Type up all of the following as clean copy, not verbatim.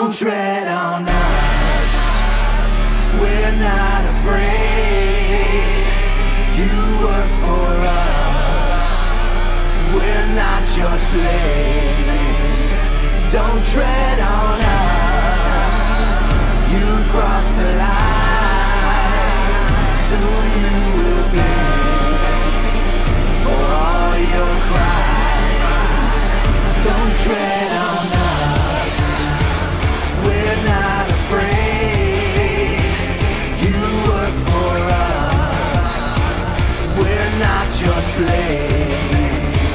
Don't tread on us, we're not afraid. You work for us, we're not your slaves. Don't tread on us, you cross the line. Soon you will pay for all your crimes. Don't tread on us, we're not afraid. You work for us, we're not your slaves.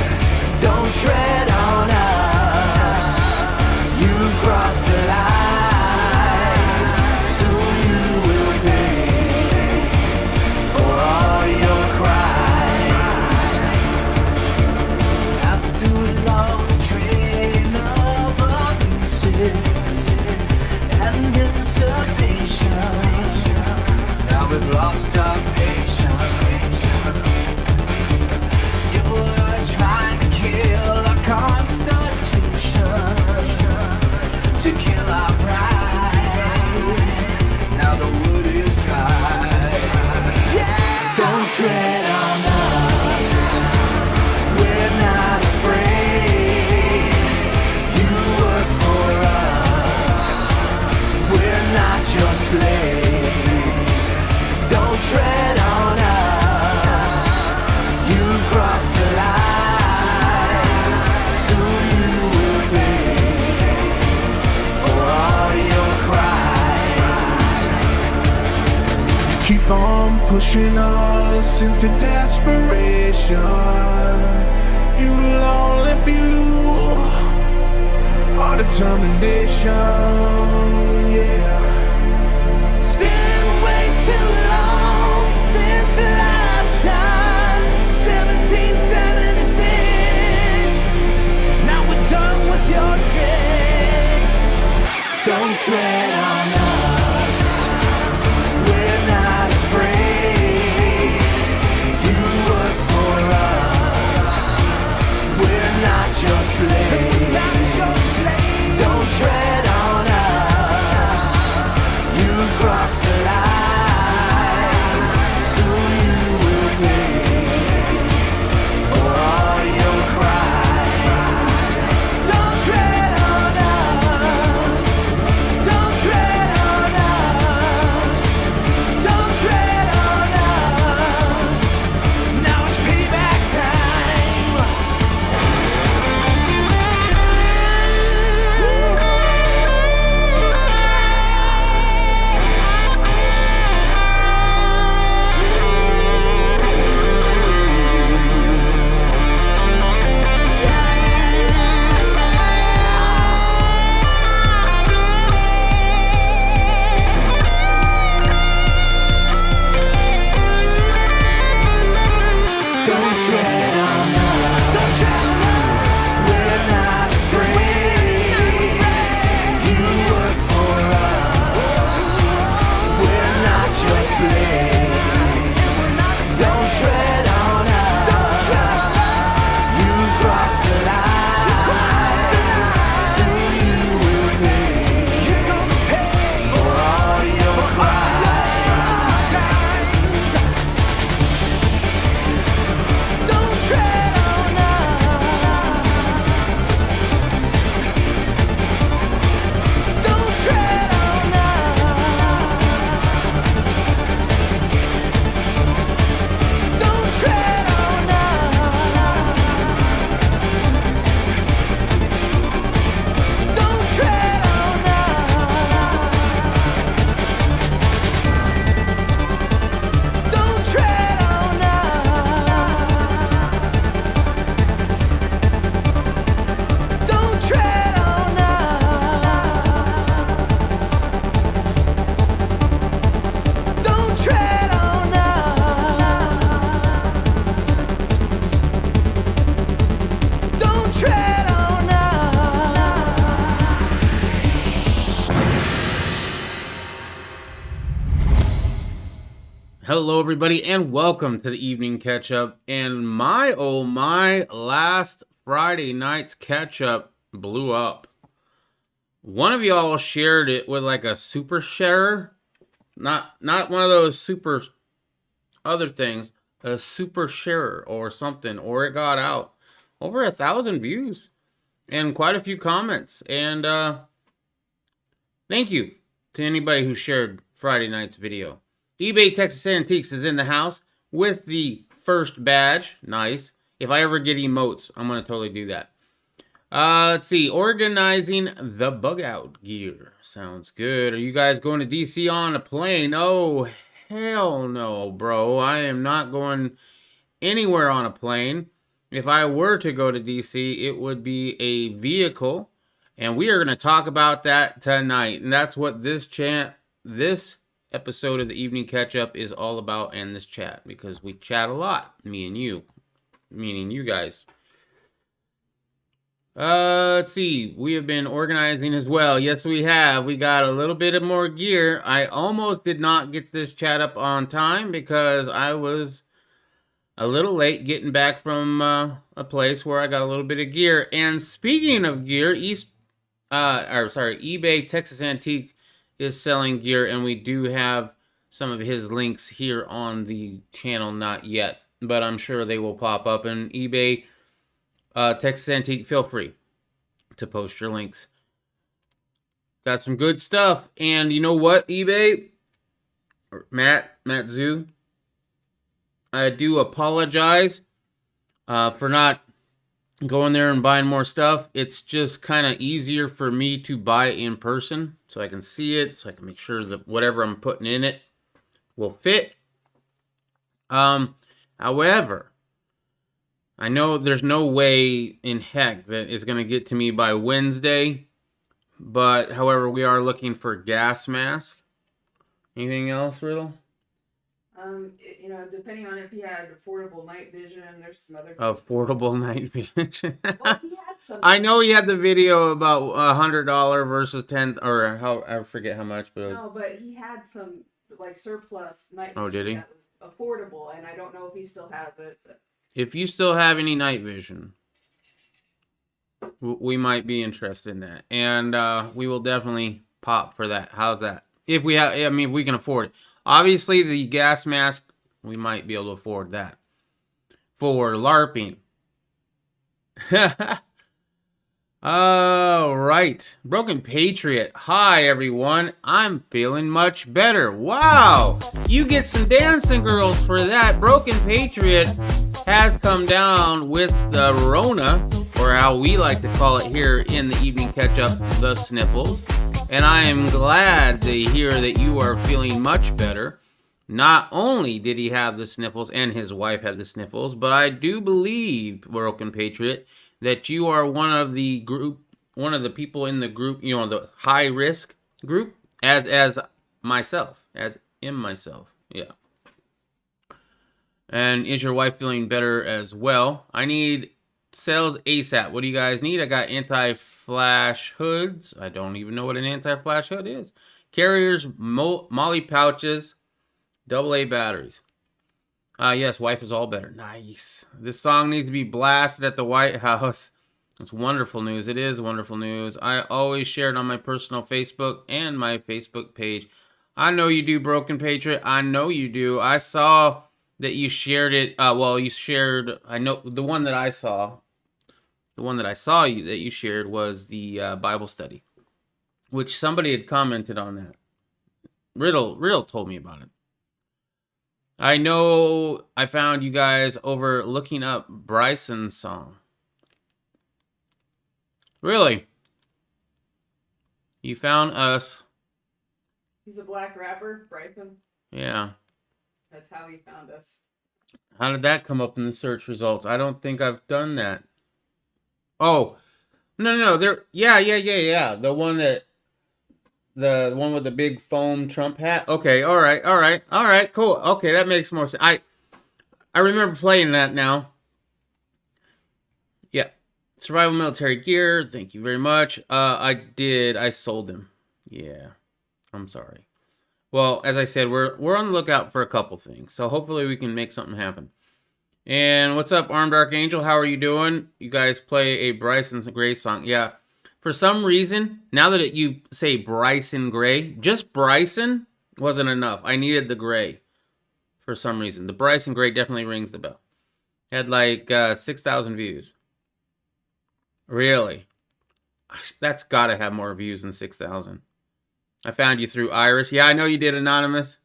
Don't tread on us, you cross the line. Soon you will pay for all your crimes. After a long train of abuses and dissipation, now we've lost our patience. You're trying to kill our constitution, to kill our pride. Now the wood is dry. Don't tread on us, we're not afraid. You work for us, we're not your slaves. Don't tread on us, you cross the line. Soon you will pay for all your crimes. Keep on pushing us into desperation. You will only fuel our determination, yeah. It's been way too long since the last time, 1776. Now we're done with your tricks. Don't tread on us, we're not afraid. You work for us, we're not your slaves. Don't tread on us, you cross the line. Soon you will pay for all your crimes. Don't tread on us, don't tread on us, don't tread on us. Now it's payback time. Don't tread on us, we're not afraid. You work for us, we're not your slaves. Don't tread on us, you cross the line. Soon you will pay for all your crimes. Don't tread on us, don't tread on us, don't tread on us, don't tread on us, don't tread on us, don't tread on us, don't tread on us, don't tread on us. Hello, everybody, and welcome to the evening catch up. And my oh my, last Friday night's catch up blew up. one of y'all shared it with like a super sharer. Not one of those super other things. A super sharer or something. Or it got out. Over 1,000 views. And quite a few comments. And thank you to anybody who shared Friday night's video. eBay Texas Antiques is in the house with the first badge. Nice. If I ever get emotes, I'm going to totally do that. Let's see. Organizing the bug out gear. Sounds good. Are you guys going to DC on a plane? Oh, hell no, bro. I am not going anywhere on a plane. If I were to go to DC, it would be a vehicle. And we are going to talk about that tonight. And that's what this episode of the Evening Catch-Up is all about, and this chat. Because we chat a lot, me and you. Meaning you guys. Let's see. We have been organizing as well. Yes, we have. We got a little bit of more gear. I almost did not get this chat up on time because I was a little late getting back from a place where I got a little bit of gear. And speaking of gear, eBay Texas Antique is selling gear, and we do have some of his links here on the channel. Not yet, but I'm sure they will pop up. And eBay Texas Antique, feel free to post your links. Got some good stuff. And you know what, eBay? Matt Zoo, I do apologize for not going there and buying more stuff. It's just kind of easier for me to buy in person so I can see it, so I can make sure that whatever I'm putting in it will fit. However, I know there's no way in heck that it's going to get to me by Wednesday. But, however, we are looking for gas mask. Anything else, Riddle? You know, depending on if he had affordable night vision, there's some other... Affordable night vision. Well, he had some... I know he had the video about $100 versus 10, or how, I forget how much, but it was... No, but he had some, like, surplus night vision. Oh, did he? That was affordable, and I don't know if he still has it, but... If you still have any night vision, we might be interested in that. And we will definitely pop for that. How's that? If we have, I mean, if we can afford it. Obviously, the gas mask, we might be able to afford that. For LARPing. All right. Broken Patriot. Hi, everyone. I'm feeling much better. Wow. You get some dancing girls for that. Broken Patriot has come down with the Rona, or how we like to call it here in the Evening Catch-Up, the sniffles. And I am glad to hear that you are feeling much better. Not only did he have the sniffles and his wife had the sniffles, but I do believe, Broken Patriot, that you are one of the people in the group, you know, the high risk group, as myself, yeah. And is your wife feeling better as well? I need sales ASAP. What do you guys need? I got anti-flash hoods. I don't even know what an anti-flash hood is. Carriers, molly pouches, AA batteries. Yes, wife is all better. Nice. This song needs to be blasted at the White House. It's wonderful news. It is wonderful news. I always share it on my personal Facebook and my Facebook page. I know you do, Broken Patriot. I know you do. I saw that you shared it. Well, you shared, I know the one that I saw. The one that I saw that you shared was the Bible study, which somebody had commented on that. Riddle told me about it. I know I found you guys over looking up Bryson's song. Really? You found us. He's a black rapper, Bryson. Yeah. That's how he found us. How did that come up in the search results? I don't think I've done that. Oh. No. Yeah. The one with the big foam Trump hat. Okay, all right, cool. Okay, that makes more sense. I remember playing that now. Yeah. Survival military gear. Thank you very much. I sold him. Yeah. I'm sorry. Well, as I said, we're on the lookout for a couple things. So hopefully we can make something happen. And what's up, Armed Archangel? How are you doing? You guys play a Bryson's Gray song. Yeah. For some reason, now that you say Bryson Gray, just Bryson wasn't enough. I needed the Gray for some reason. The Bryson Gray definitely rings the bell. Had like 6,000 views. Really? That's got to have more views than 6,000. I found you through Irish. Yeah, I know you did, Anonymous.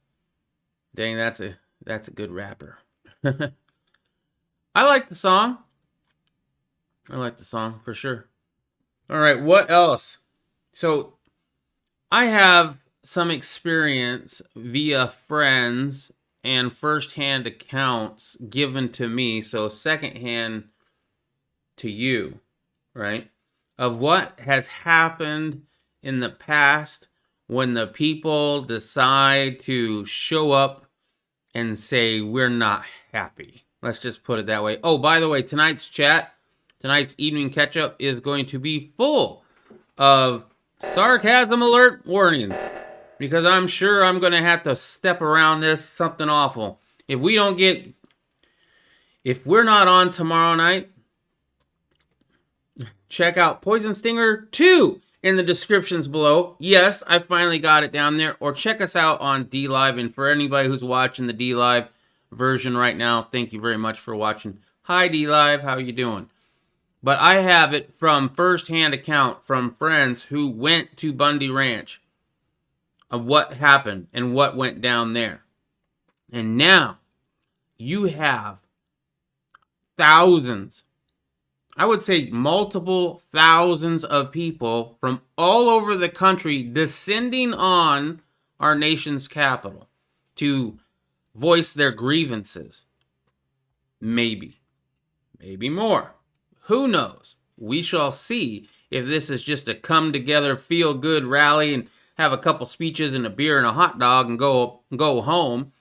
Dang, that's a good rapper. I like the song. I like the song for sure. All right, what else? So I have some experience via friends and first-hand accounts given to me, so second-hand to you, right? Of what has happened in the past when the people decide to show up and say, we're not happy. Let's just put it that way. Oh, by the way, tonight's evening catch-up is going to be full of sarcasm alert warnings, because I'm sure I'm going to have to step around this something awful. If we're not on tomorrow night, check out Poison Stinger 2 in the descriptions below. Yes, I finally got it down there. Or check us out on DLive. And for anybody who's watching the DLive version right now, thank you very much for watching. Hi DLive, how you doing? But I have it from first-hand account from friends who went to Bundy Ranch of what happened and what went down there. And now you have thousands, I would say multiple thousands of people from all over the country descending on our nation's capital to voice their grievances. Maybe more. Who knows? We shall see if this is just a come-together, feel-good rally and have a couple speeches and a beer and a hot dog and go home,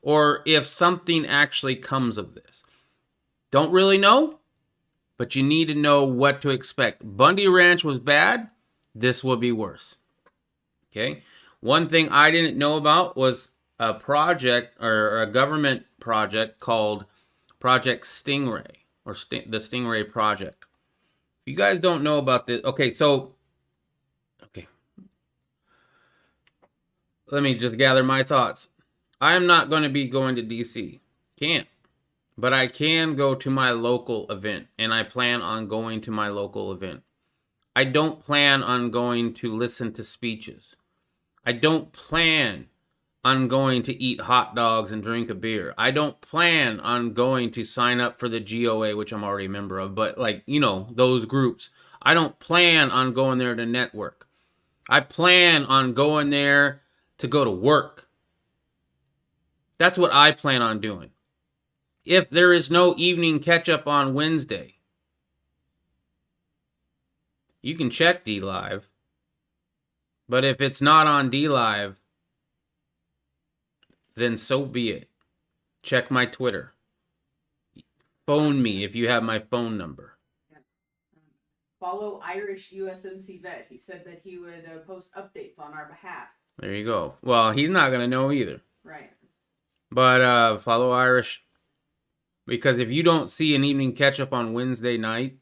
or if something actually comes of this. Don't really know, but you need to know what to expect. Bundy Ranch was bad. This will be worse. Okay? One thing I didn't know about was a project, or a government project called Project Stingray, or the Stingray Project. If you guys don't know about this, okay, let me just gather my thoughts. I'm not going to be going to DC. Can't. But I can go to my local event, and I plan on going to my local event. I don't plan on going to listen to speeches. I don't plan on going to eat hot dogs and drink a beer. I don't plan on going to sign up for the GOA, which I'm already a member of, but like, you know, those groups. I don't plan on going there to network. I plan on going there to go to work. That's what I plan on doing. If there is no evening catch-up on Wednesday, you can check DLive. But if it's not on DLive, then so be it. Check my Twitter. Phone me if you have my phone number. Yeah. Follow Irish USMC Vet. He said that he would post updates on our behalf. There you go. Well, he's not going to know either. Right. But follow Irish. Because if you don't see an evening catch-up on Wednesday night,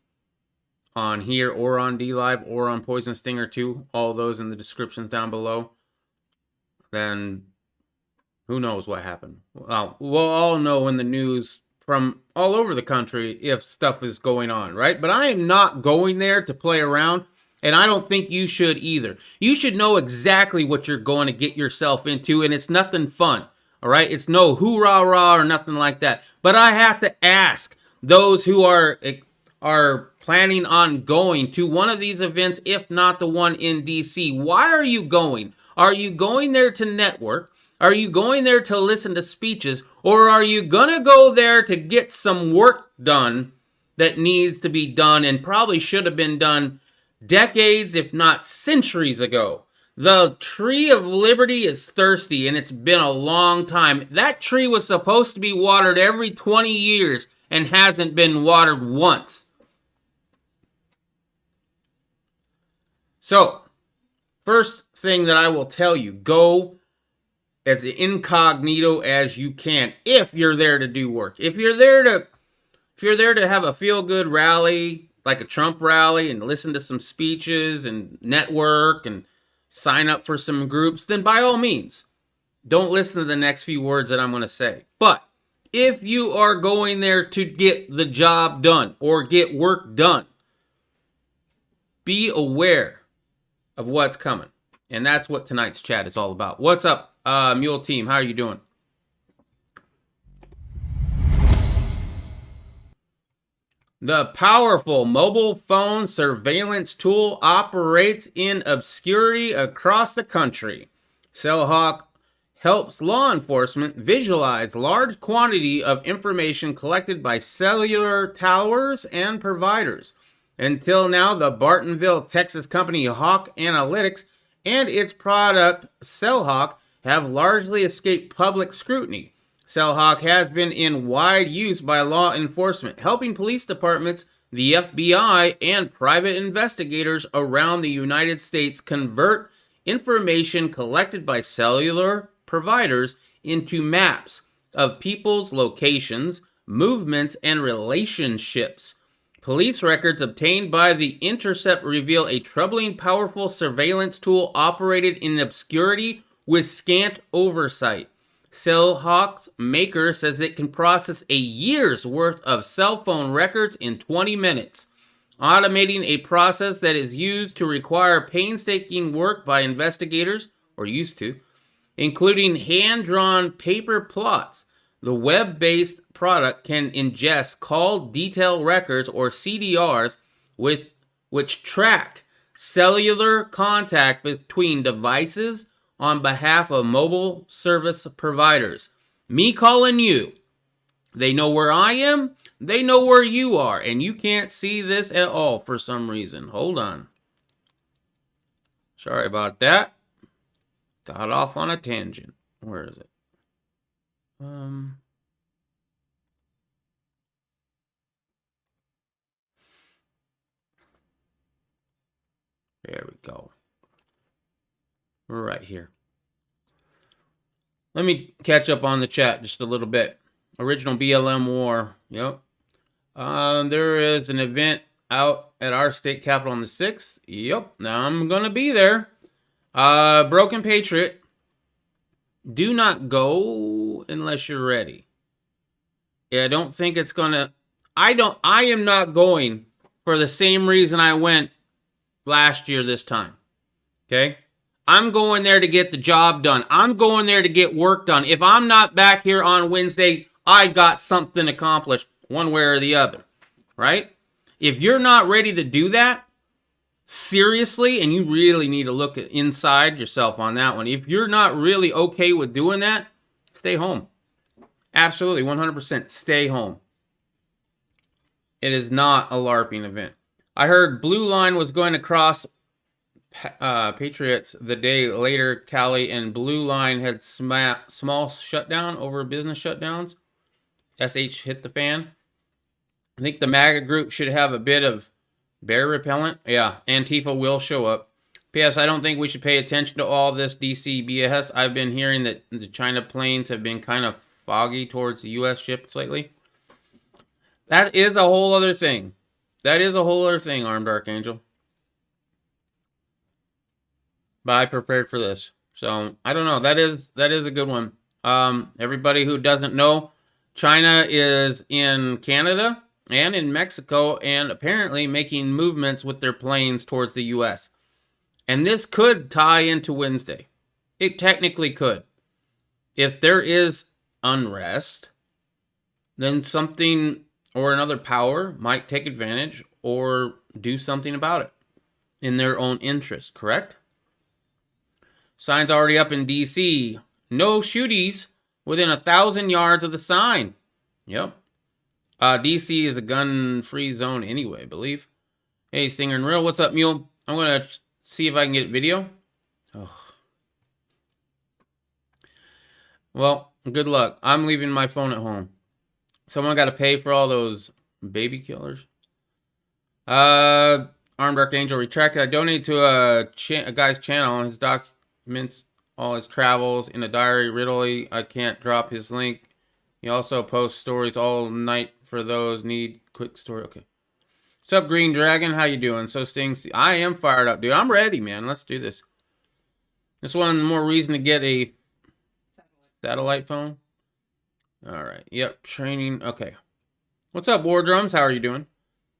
on here or on DLive or on Poison Stinger 2, all those in the descriptions down below, then who knows what happened. Well, we'll all know in the news from all over the country if stuff is going on, right? But I am not going there to play around, and I don't think you should either. You should know exactly what you're going to get yourself into, and it's nothing fun, all right? It's no hoorah-rah or nothing like that. But I have to ask those who are planning on going to one of these events, if not the one in DC, why are you going? Are you going there to network? Are you going there to listen to speeches? Or are you going to go there to get some work done that needs to be done and probably should have been done decades, if not centuries ago? The tree of liberty is thirsty, and it's been a long time. That tree was supposed to be watered every 20 years and hasn't been watered once. So, first thing that I will tell you, go as incognito as you can if you're there to do work. If you're there to have a feel-good rally, like a Trump rally and listen to some speeches and network and sign up for some groups, then by all means, don't listen to the next few words that I'm going to say. But if you are going there to get the job done or get work done, be aware of what's coming. And that's what tonight's chat is all about. What's up, Mule Team? How are you doing? The powerful mobile phone surveillance tool operates in obscurity across the country. Cellhawk helps law enforcement visualize large quantity of information collected by cellular towers and providers. Until now, the Bartonville, Texas company Hawk Analytics and its product Cellhawk have largely escaped public scrutiny. Cellhawk has been in wide use by law enforcement, helping police departments, the FBI, and private investigators around the United States convert information collected by cellular providers into maps of people's locations, movements, and relationships. Police records obtained by the Intercept reveal a troubling, powerful surveillance tool operated in obscurity with scant oversight. Cellhawk's maker says it can process a year's worth of cell phone records in 20 minutes, automating a process that is used to require painstaking work by investigators, or used to, including hand-drawn paper plots. The web-based product can ingest call detail records, or CDRs, which track cellular contact between devices on behalf of mobile service providers. Me calling you. They know where I am. They know where you are. And you can't see this at all for some reason. Hold on. Sorry about that. Got off on a tangent. Where is it? There we go. We're right here. Let me catch up on the chat just a little bit. Original BLM War. Yep. There is an event out at our state capitol on the 6th. Yep. Now I'm going to be there. Broken Patriot. Do not go unless you're ready. Yeah, I don't think it's going to... I am not going for the same reason I went last year this time. Okay? I'm going there to get the job done. I'm going there to get work done. If I'm not back here on Wednesday, I got something accomplished one way or the other. Right? If you're not ready to do that, seriously, and you really need to look inside yourself on that one. If you're not really okay with doing that, stay home. Absolutely, 100% stay home. It is not a LARPing event. I heard Blue Line was going to cross Patriots the day later, Cali, and Blue Line had small shutdown over business shutdowns. SH hit the fan. I think the MAGA group should have a bit of bear repellent. Yeah, Antifa will show up. P.S. I don't think we should pay attention to all this DC BS. I've been hearing that the China planes have been kind of foggy towards the U.S. ships lately. That is a whole other thing. That is a whole other thing, Armed Archangel. But I prepared for this. So, I don't know. That is a good one. Everybody who doesn't know, China is in Canada and in Mexico and apparently making movements with their planes towards the U.S. And this could tie into Wednesday. It technically could. If there is unrest, then something or another power might take advantage or do something about it in their own interest, correct? Sign's already up in D.C. No shooties within 1,000 yards of the sign. Yep. D.C. is a gun-free zone anyway, I believe. Hey, Stinger and Real, what's up, Mule? I'm going to see if I can get video. Oh. Well, good luck. I'm leaving my phone at home. Someone got to pay for all those baby killers. Armed Archangel retracted. I donated to a guy's channel. His documents all his travels in a diary. Riddley, I can't drop his link. He also posts stories all night for those need quick story. Okay. What's up, Green Dragon? How you doing? So Stings, I am fired up, dude. I'm ready, man. Let's do this. Just one more reason to get a satellite phone. All right. Yep. Training. Okay. What's up, War Drums? How are you doing?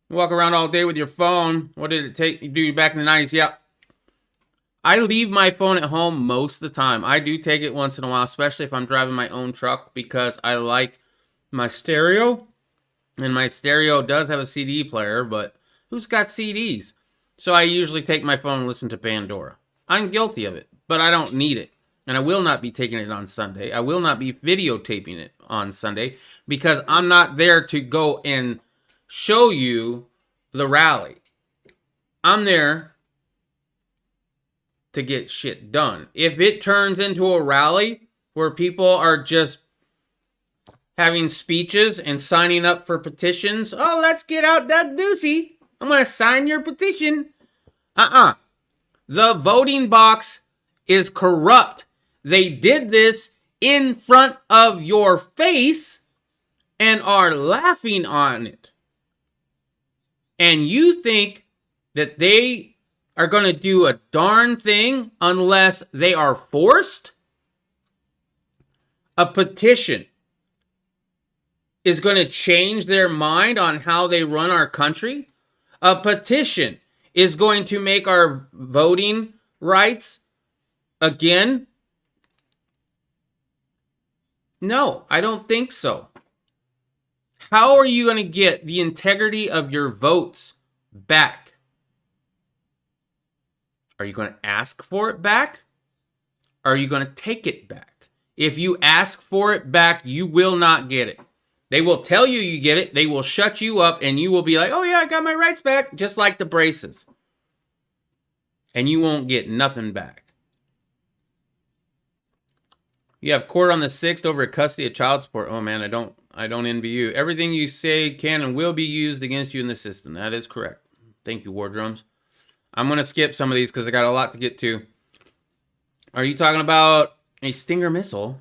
You walk around all day with your phone. What did it take you do back in the 90s? Yep. I leave my phone at home most of the time. I do take it once in a while, especially if I'm driving my own truck, because I like my stereo. And my stereo does have a CD player, but who's got CDs? So I usually take my phone and listen to Pandora. I'm guilty of it, but I don't need it. And I will not be taking it on Sunday. I will not be videotaping it on Sunday because I'm not there to go and show you the rally. I'm there to get shit done. If it turns into a rally where people are just having speeches and signing up for petitions. Oh, let's get out Doug Ducey. I'm going to sign your petition. The voting box is corrupt. They did this in front of your face and are laughing on it. And you think that they are going to do a darn thing unless they are forced? A petition is going to change their mind on how they run our country? A petition is going to make our voting rights again? No, I don't think so. How are you going to get the integrity of your votes back? Are you going to ask for it back? Are you going to take it back? If you ask for it back, you will not get it. They will tell you you get it. They will shut you up and you will be like, oh yeah, I got my rights back. Just like the braces. And you won't get nothing back. You have court on the 6th over custody of child support. Oh man, I don't envy you. Everything you say can and will be used against you in the system. That is correct. Thank you, War Drums. I'm going to skip some of these because I got a lot to get to. Are you talking about a Stinger missile?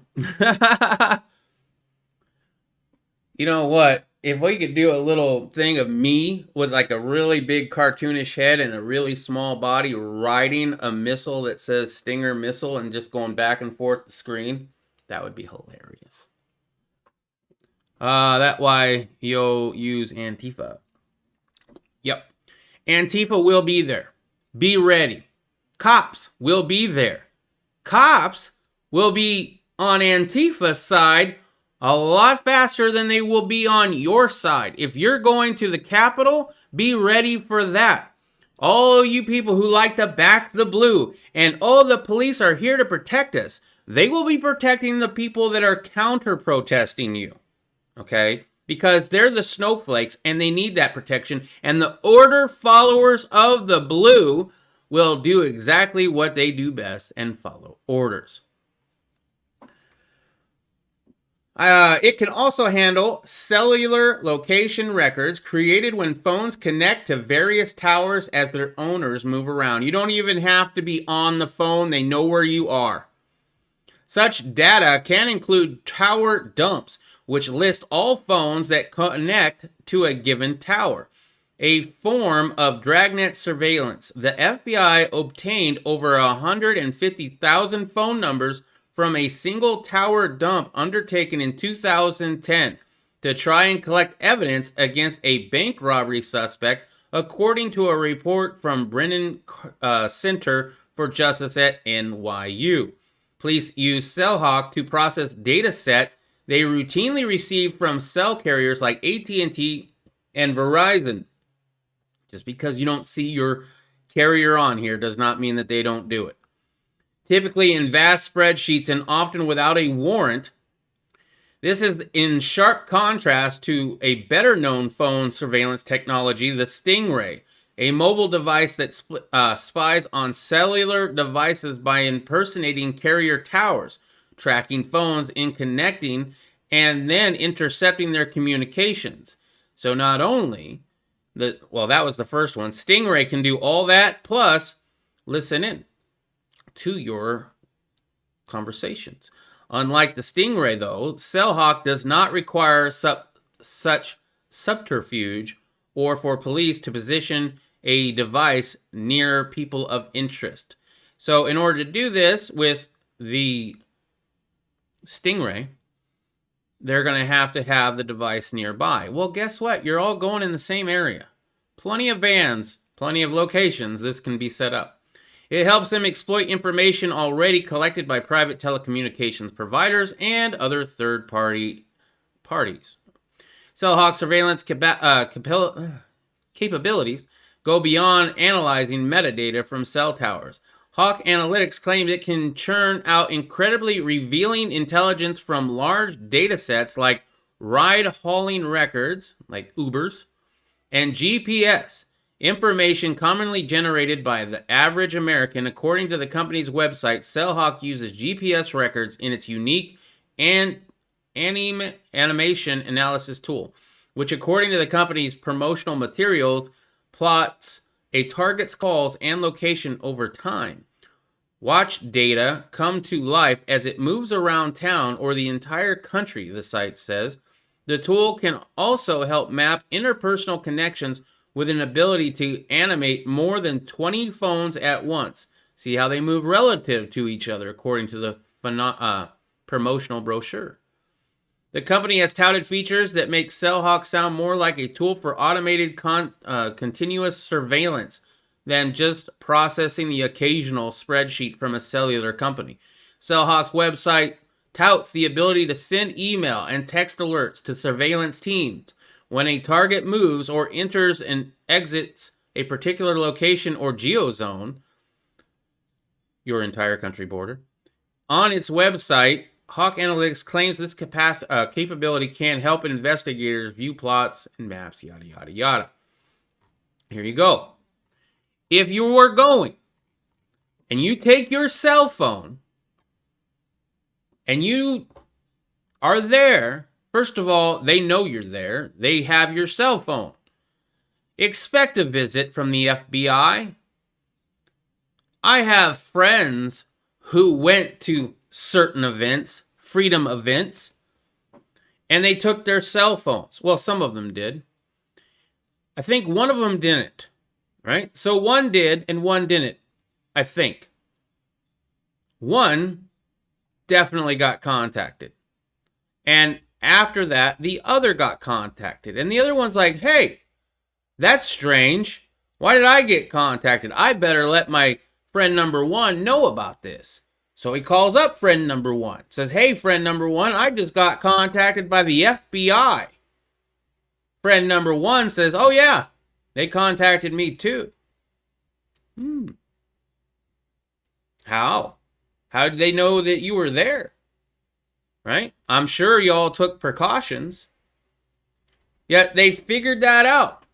You know what? If we could do a little thing of me with like a really big cartoonish head and a really small body riding a missile that says Stinger missile and just going back and forth the screen, that would be hilarious. That's why you'll use Antifa. Yep. Antifa will be there. Be ready. Cops will be there. Cops will be on Antifa's side a lot faster than they will be on your side. If you're going to the Capitol, be ready for that. All you people who like to back the blue and oh, the police are here to protect us. They will be protecting the people that are counter-protesting you. Okay? Because they're the snowflakes and they need that protection. And the order followers of the blue will do exactly what they do best and follow orders. It can also handle cellular location records created when phones connect to various towers as their owners move around. You don't even have to be on the phone. They know where you are. Such data can include tower dumps, which list all phones that connect to a given tower. A form of dragnet surveillance. The FBI obtained over 150,000 phone numbers from a single tower dump undertaken in 2010 to try and collect evidence against a bank robbery suspect, according to a report from Brennan Center for Justice at NYU. Police use Cellhawk to process data set they routinely receive from cell carriers like AT&T and Verizon. Just because you don't see your carrier on here does not mean that they don't do it. Typically in vast spreadsheets and often without a warrant. This is in sharp contrast to a better-known phone surveillance technology, the Stingray, a mobile device that spies on cellular devices by impersonating carrier towers, tracking phones in connecting, and then intercepting their communications. So not only, that was the first one, Stingray can do all that, plus listen in to your conversations. Unlike the Stingray, though, Cellhawk does not require such subterfuge or for police to position a device near people of interest. So in order to do this with the Stingray, they're going to have the device nearby. Well, guess what? You're all going in the same area. Plenty of vans, plenty of locations this can be set up. It helps them exploit information already collected by private telecommunications providers and other third-party parties. Cellhawk surveillance capabilities go beyond analyzing metadata from cell towers. Hawk Analytics claims it can churn out incredibly revealing intelligence from large data sets like ride-hauling records, like Ubers, and GPS, information commonly generated by the average American. According to the company's website, Cellhawk uses GPS records in its unique animation analysis tool, which according to the company's promotional materials, plots a target's calls and location over time. Watch data come to life as it moves around town or the entire country, the site says. The tool can also help map interpersonal connections with an ability to animate more than 20 phones at once. See how they move relative to each other, according to the promotional brochure. The company has touted features that make Cellhawk sound more like a tool for automated continuous surveillance than just processing the occasional spreadsheet from a cellular company. Cellhawk's website touts the ability to send email and text alerts to surveillance teams when a target moves or enters and exits a particular location or geozone, your entire country border. On its website, Hawk Analytics claims this capability can help investigators view plots and maps, yada, yada, yada. Here you go. If you were going and you take your cell phone and you are there, first of all, they know you're there. They have your cell phone. Expect a visit from the FBI. I have friends who went to certain events, freedom events, and they took their cell phones. Well, some of them did. I think one of them didn't, right? So one did and one didn't, I think. One definitely got contacted. And after that, the other got contacted. And the other one's like, hey, that's strange. Why did I get contacted? I better let my friend number one know about this. So he calls up friend number one. Says, hey, friend number one, I just got contacted by the FBI. Friend number one says, oh, yeah, they contacted me too. How? How did they know that you were there? Right? I'm sure y'all took precautions. Yet they figured that out.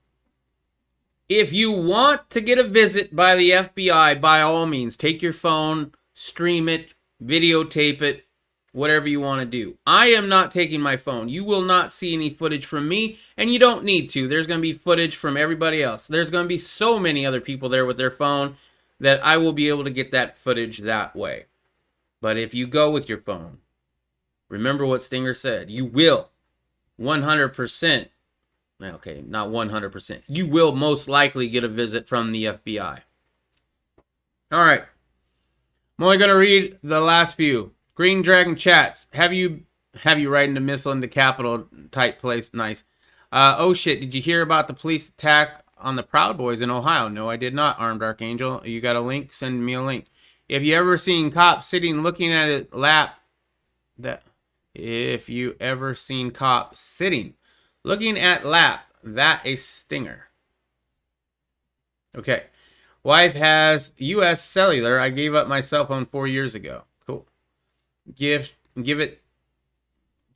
If you want to get a visit by the FBI, by all means, take your phone, stream it, videotape it, whatever you want to do. I am not taking my phone. You will not see any footage from me, and you don't need to. There's going to be footage from everybody else. There's going to be so many other people there with their phone that I will be able to get that footage that way. But if you go with your phone, remember what Stinger said. You will 100%, okay, not 100%. You will most likely get a visit from the FBI. All right. I'm only going to read the last few. Green Dragon chats. Have you riding a missile into Capitol type place? Nice. Oh shit, did you hear about the police attack on the Proud Boys in Ohio? No, I did not, Armed Archangel. You got a link? Send me a link. If you ever seen cops sitting looking at a lap, if you ever seen cops sitting looking at lap, that a stinger. Okay. Wife has U.S. Cellular. I gave up my cell phone 4 years ago. Cool. Give it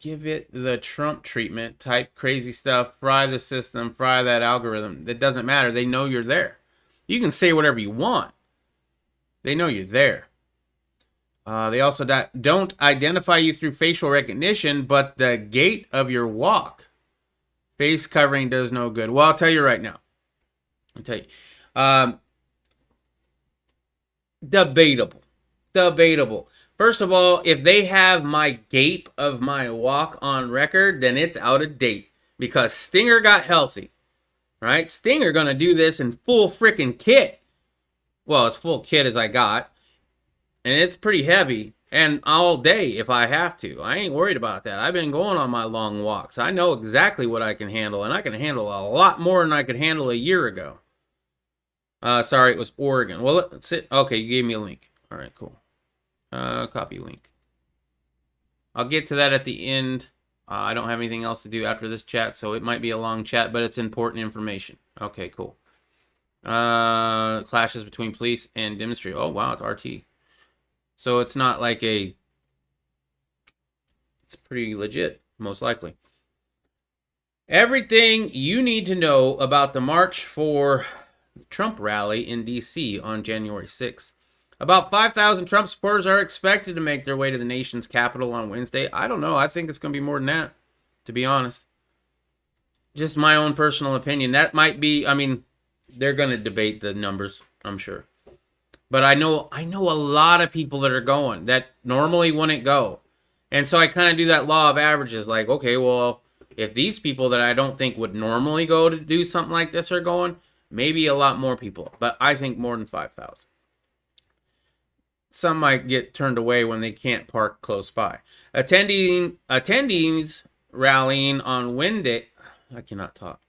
the Trump treatment. Type crazy stuff. Fry the system. Fry that algorithm. It doesn't matter. They know you're there. You can say whatever you want. They know you're there. They also don't identify you through facial recognition, but the gait of your walk. Face covering does no good. Well, I'll tell you right now. I'll tell you. Debatable. First of all, if they have my gape of my walk on record, then it's out of date because Stinger got healthy, right? Stinger gonna do this in full freaking kit. Well, as full kit as I got. And it's pretty heavy. And all day if I have to. I ain't worried about that. I've been going on my long walks. I know exactly what I can handle. And I can handle a lot more than I could handle a year ago. Sorry, it was Oregon. Well, let's see. Okay, you gave me a link. All right, cool. Copy link. I'll get to that at the end. I don't have anything else to do after this chat, so it might be a long chat, but it's important information. Okay, cool. Clashes between police and demonstrators. Oh, wow, it's RT. So it's not like a... It's pretty legit, most likely. Everything you need to know about the march for the Trump rally in D.C. on January 6th. About 5,000 Trump supporters are expected to make their way to the nation's capital on Wednesday. I don't know. I think it's going to be more than that, to be honest. Just my own personal opinion. That might be, I mean, they're going to debate the numbers, I'm sure. But I know a lot of people that are going that normally wouldn't go. And so I kind of do that law of averages. Like, okay, well, if these people that I don't think would normally go to do something like this are going, maybe a lot more people. But I think more than 5,000. Some might get turned away when they can't park close by. Attendees rallying on Wednesday. I cannot talk.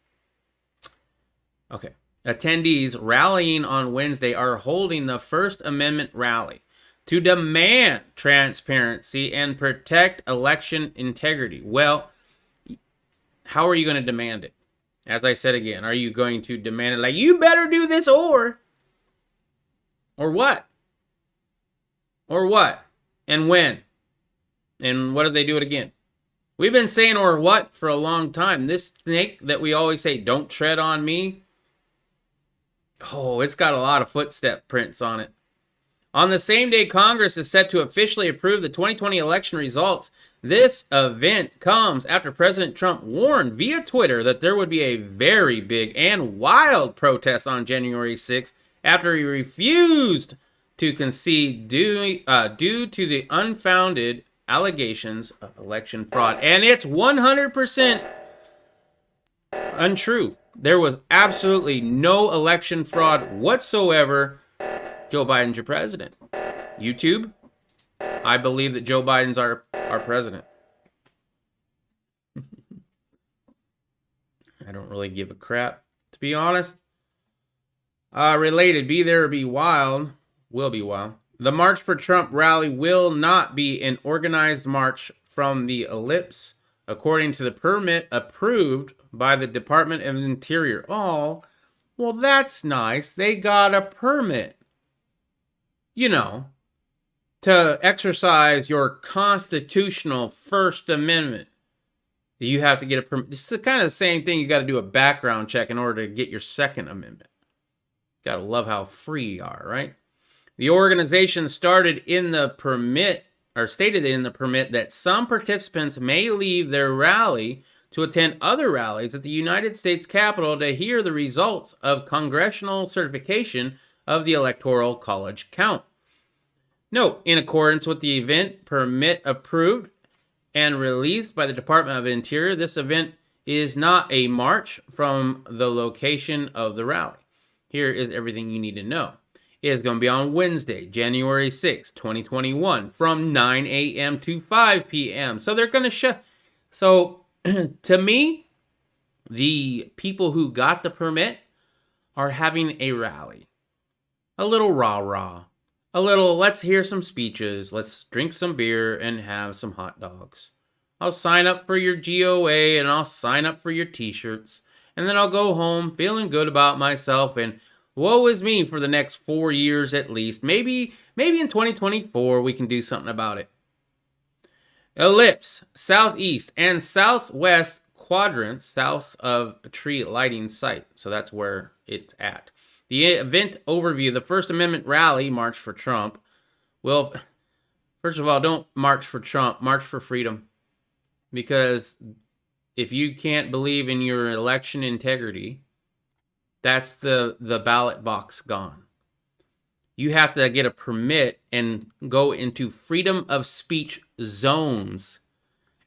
Okay. Attendees rallying on Wednesday are holding the First Amendment rally to demand transparency and protect election integrity. Well, how are you going to demand it? As I said again, are you going to demand it like, you better do this or what? Or what? And when? And what if they do it again? We've been saying or what for a long time. This snake that we always say, don't tread on me. Oh, it's got a lot of footstep prints on it. On the same day Congress is set to officially approve the 2020 election results, this event comes after President Trump warned via Twitter that there would be a very big and wild protest on January 6th after he refused to concede due to the unfounded allegations of election fraud. And it's 100% untrue. There was absolutely no election fraud whatsoever. Joe Biden's your president. YouTube, I believe that Joe Biden's our president. I don't really give a crap, to be honest. Related, be there or be wild. Will be wild. The March for Trump rally will not be an organized march from the ellipse, according to the permit approved by the Department of Interior. Oh, well, that's nice. They got a permit. You know, to exercise your constitutional First Amendment. You have to get a permit. It's kind of the same thing. You got to do a background check in order to get your Second Amendment. Got to love how free you are, right? The organization stated in the permit that some participants may leave their rally to attend other rallies at the United States Capitol to hear the results of congressional certification of the Electoral College count. Note, in accordance with the event permit approved and released by the Department of Interior, this event is not a march from the location of the rally. Here is everything you need to know. It is going to be on Wednesday, January 6, 2021, from 9 a.m. to 5 p.m. So they're going to So, to me, the people who got the permit are having a rally. A little rah-rah. A little, let's hear some speeches. Let's drink some beer and have some hot dogs. I'll sign up for your GOA and I'll sign up for your t-shirts. And then I'll go home feeling good about myself and woe is me for the next 4 years at least. Maybe in 2024 we can do something about it. Ellipse, southeast and southwest quadrants south of a tree lighting site. So that's where it's at. The event overview, the First Amendment rally, March for Trump. Well, first of all, don't march for Trump, march for freedom. Because if you can't believe in your election integrity, that's the ballot box gone. You have to get a permit and go into freedom of speech zones.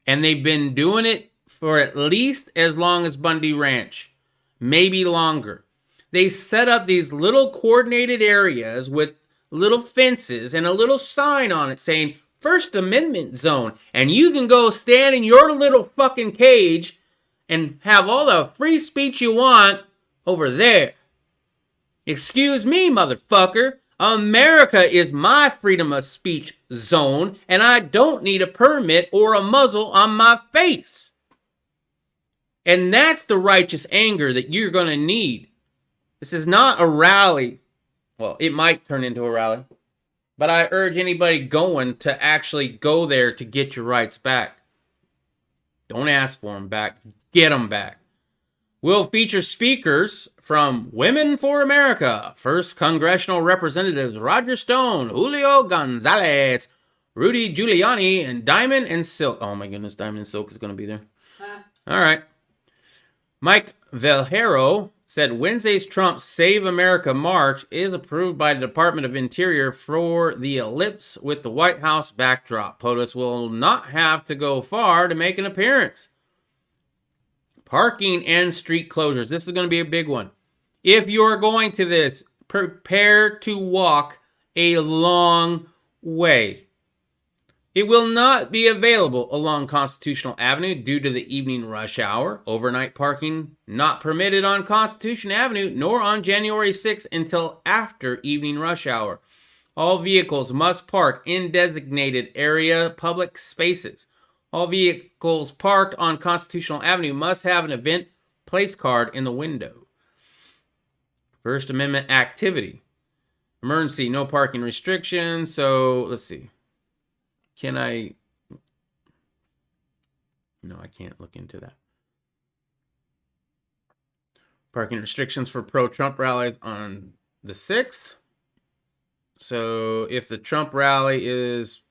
And they've been doing it for at least as long as Bundy Ranch. maybe longer. They set up these little coordinated areas with little fences and a little sign on it saying First Amendment zone. And you can go stand in your little fucking cage and have all the free speech you want over there. Excuse me, motherfucker. America is my freedom of speech zone, and I don't need a permit or a muzzle on my face. And that's the righteous anger that you're going to need. This is not a rally. Well, it might turn into a rally. But I urge anybody going to actually go there to get your rights back. Don't ask for them back. Get them back. We'll feature speakers from Women for America, 1st Congressional Representatives Roger Stone, Julio Gonzalez, Rudy Giuliani, and Diamond and Silk. Oh my goodness, Diamond and Silk is going to be there. All right. Mike Valhero said Wednesday's Trump Save America March is approved by the Department of Interior for the ellipse with the White House backdrop. POTUS will not have to go far to make an appearance. Parking and street closures. This is going to be a big one. If you're going to this, prepare to walk a long way. It will not be available along Constitutional Avenue due to the evening rush hour. Overnight parking not permitted on Constitution Avenue nor on January 6th until after evening rush hour. All vehicles must park in designated area public spaces. All vehicles parked on Constitutional Avenue must have an event place card in the window. First Amendment activity. Emergency, no parking restrictions. So, let's see. Can I? No, I can't look into that. Parking restrictions for pro-Trump rallies on the 6th. So if the Trump rally is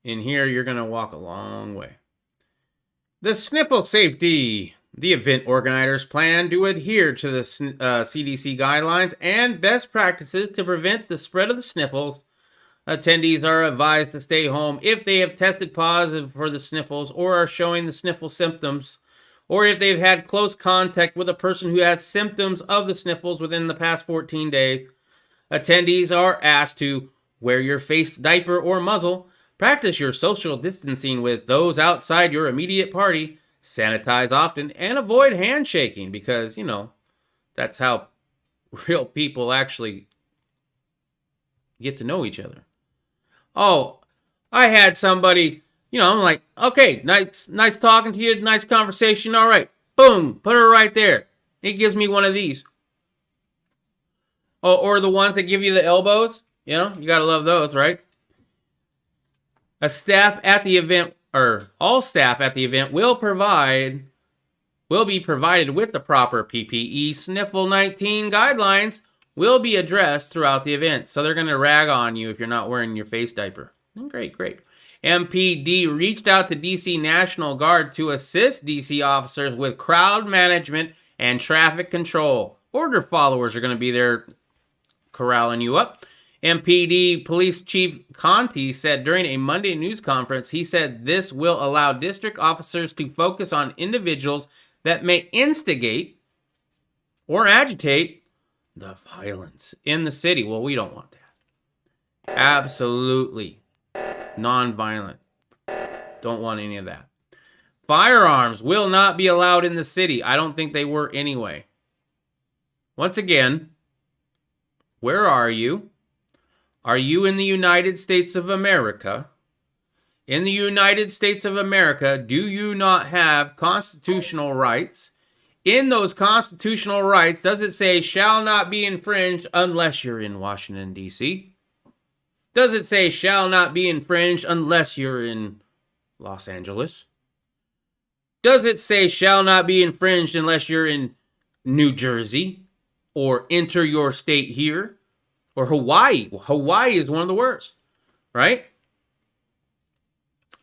in here, you're going to walk a long way. The sniffle safety. The event organizers plan to adhere to the CDC guidelines and best practices to prevent the spread of the sniffles. Attendees are advised to stay home if they have tested positive for the sniffles or are showing the sniffle symptoms, or if they've had close contact with a person who has symptoms of the sniffles within the past 14 days. Attendees are asked to wear your face diaper or muzzle, practice your social distancing with those outside your immediate party, sanitize often, and avoid handshaking because, you know, that's how real people actually get to know each other. Oh, I had somebody, you know, I'm like, okay, nice talking to you, nice conversation, all right. Boom, put her right there. It gives me one of these. Oh, or the ones that give you the elbows. You know, you gotta love those, right? All staff at the event will be provided with the proper PPE Sniffle 19 guidelines will be addressed throughout the event. So they're going to rag on you if you're not wearing your face diaper. Great. MPD reached out to DC National Guard to assist DC officers with crowd management and traffic control. Order followers are going to be there corralling you up. MPD Police Chief Conti said during a Monday news conference, he said this will allow district officers to focus on individuals that may instigate or agitate the violence in the city. Well, we don't want that. Absolutely. Non-violent. Don't want any of that. Firearms will not be allowed in the city. I don't think they were anyway. Once again, where are you? Are you in the United States of America? In the United States of America, do you not have constitutional rights? In those constitutional rights, does it say shall not be infringed unless you're in Washington, D.C.? Does it say shall not be infringed unless you're in Los Angeles? Does it say shall not be infringed unless you're in New Jersey or enter your state here or Hawaii? Hawaii is one of the worst, right?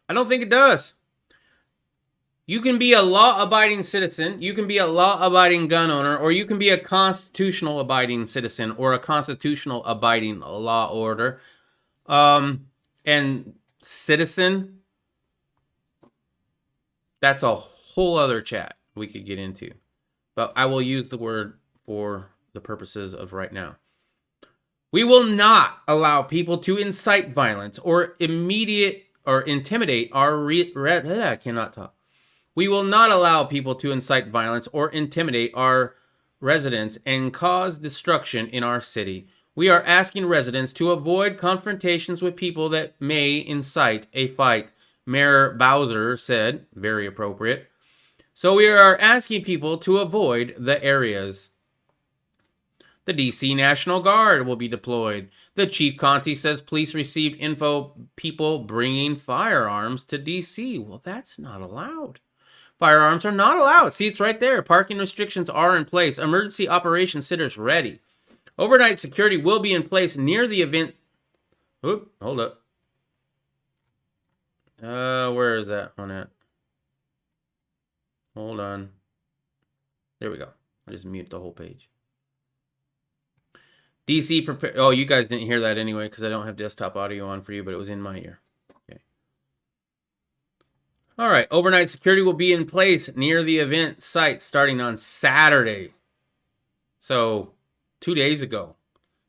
I don't think it does. You can be a law-abiding citizen, you can be a law-abiding gun owner, or you can be a constitutional-abiding citizen or a constitutional-abiding law order. And citizen, that's a whole other chat we could get into. but I will use the word for the purposes of right now. We will not allow people to incite violence or intimidate our I cannot talk. We will not allow people to incite violence or intimidate our residents and cause destruction in our city. We are asking residents to avoid confrontations with people that may incite a fight, Mayor Bowser said, very appropriate. So we are asking people to avoid the areas. The DC National Guard will be deployed. The Chief Conti says police received info people bringing firearms to DC. Well, that's not allowed. Firearms are not allowed. See, it's right there. Parking restrictions are in place. Emergency operation centers ready. Overnight security will be in place near the event. Oop, hold up. Where is that one at? Hold on. There we go. I just mute the whole page. DC prepare. Oh, you guys didn't hear that anyway because I don't have desktop audio on for you, but it was in my ear. Okay. All right. Overnight security will be in place near the event site starting on Saturday. So 2 days ago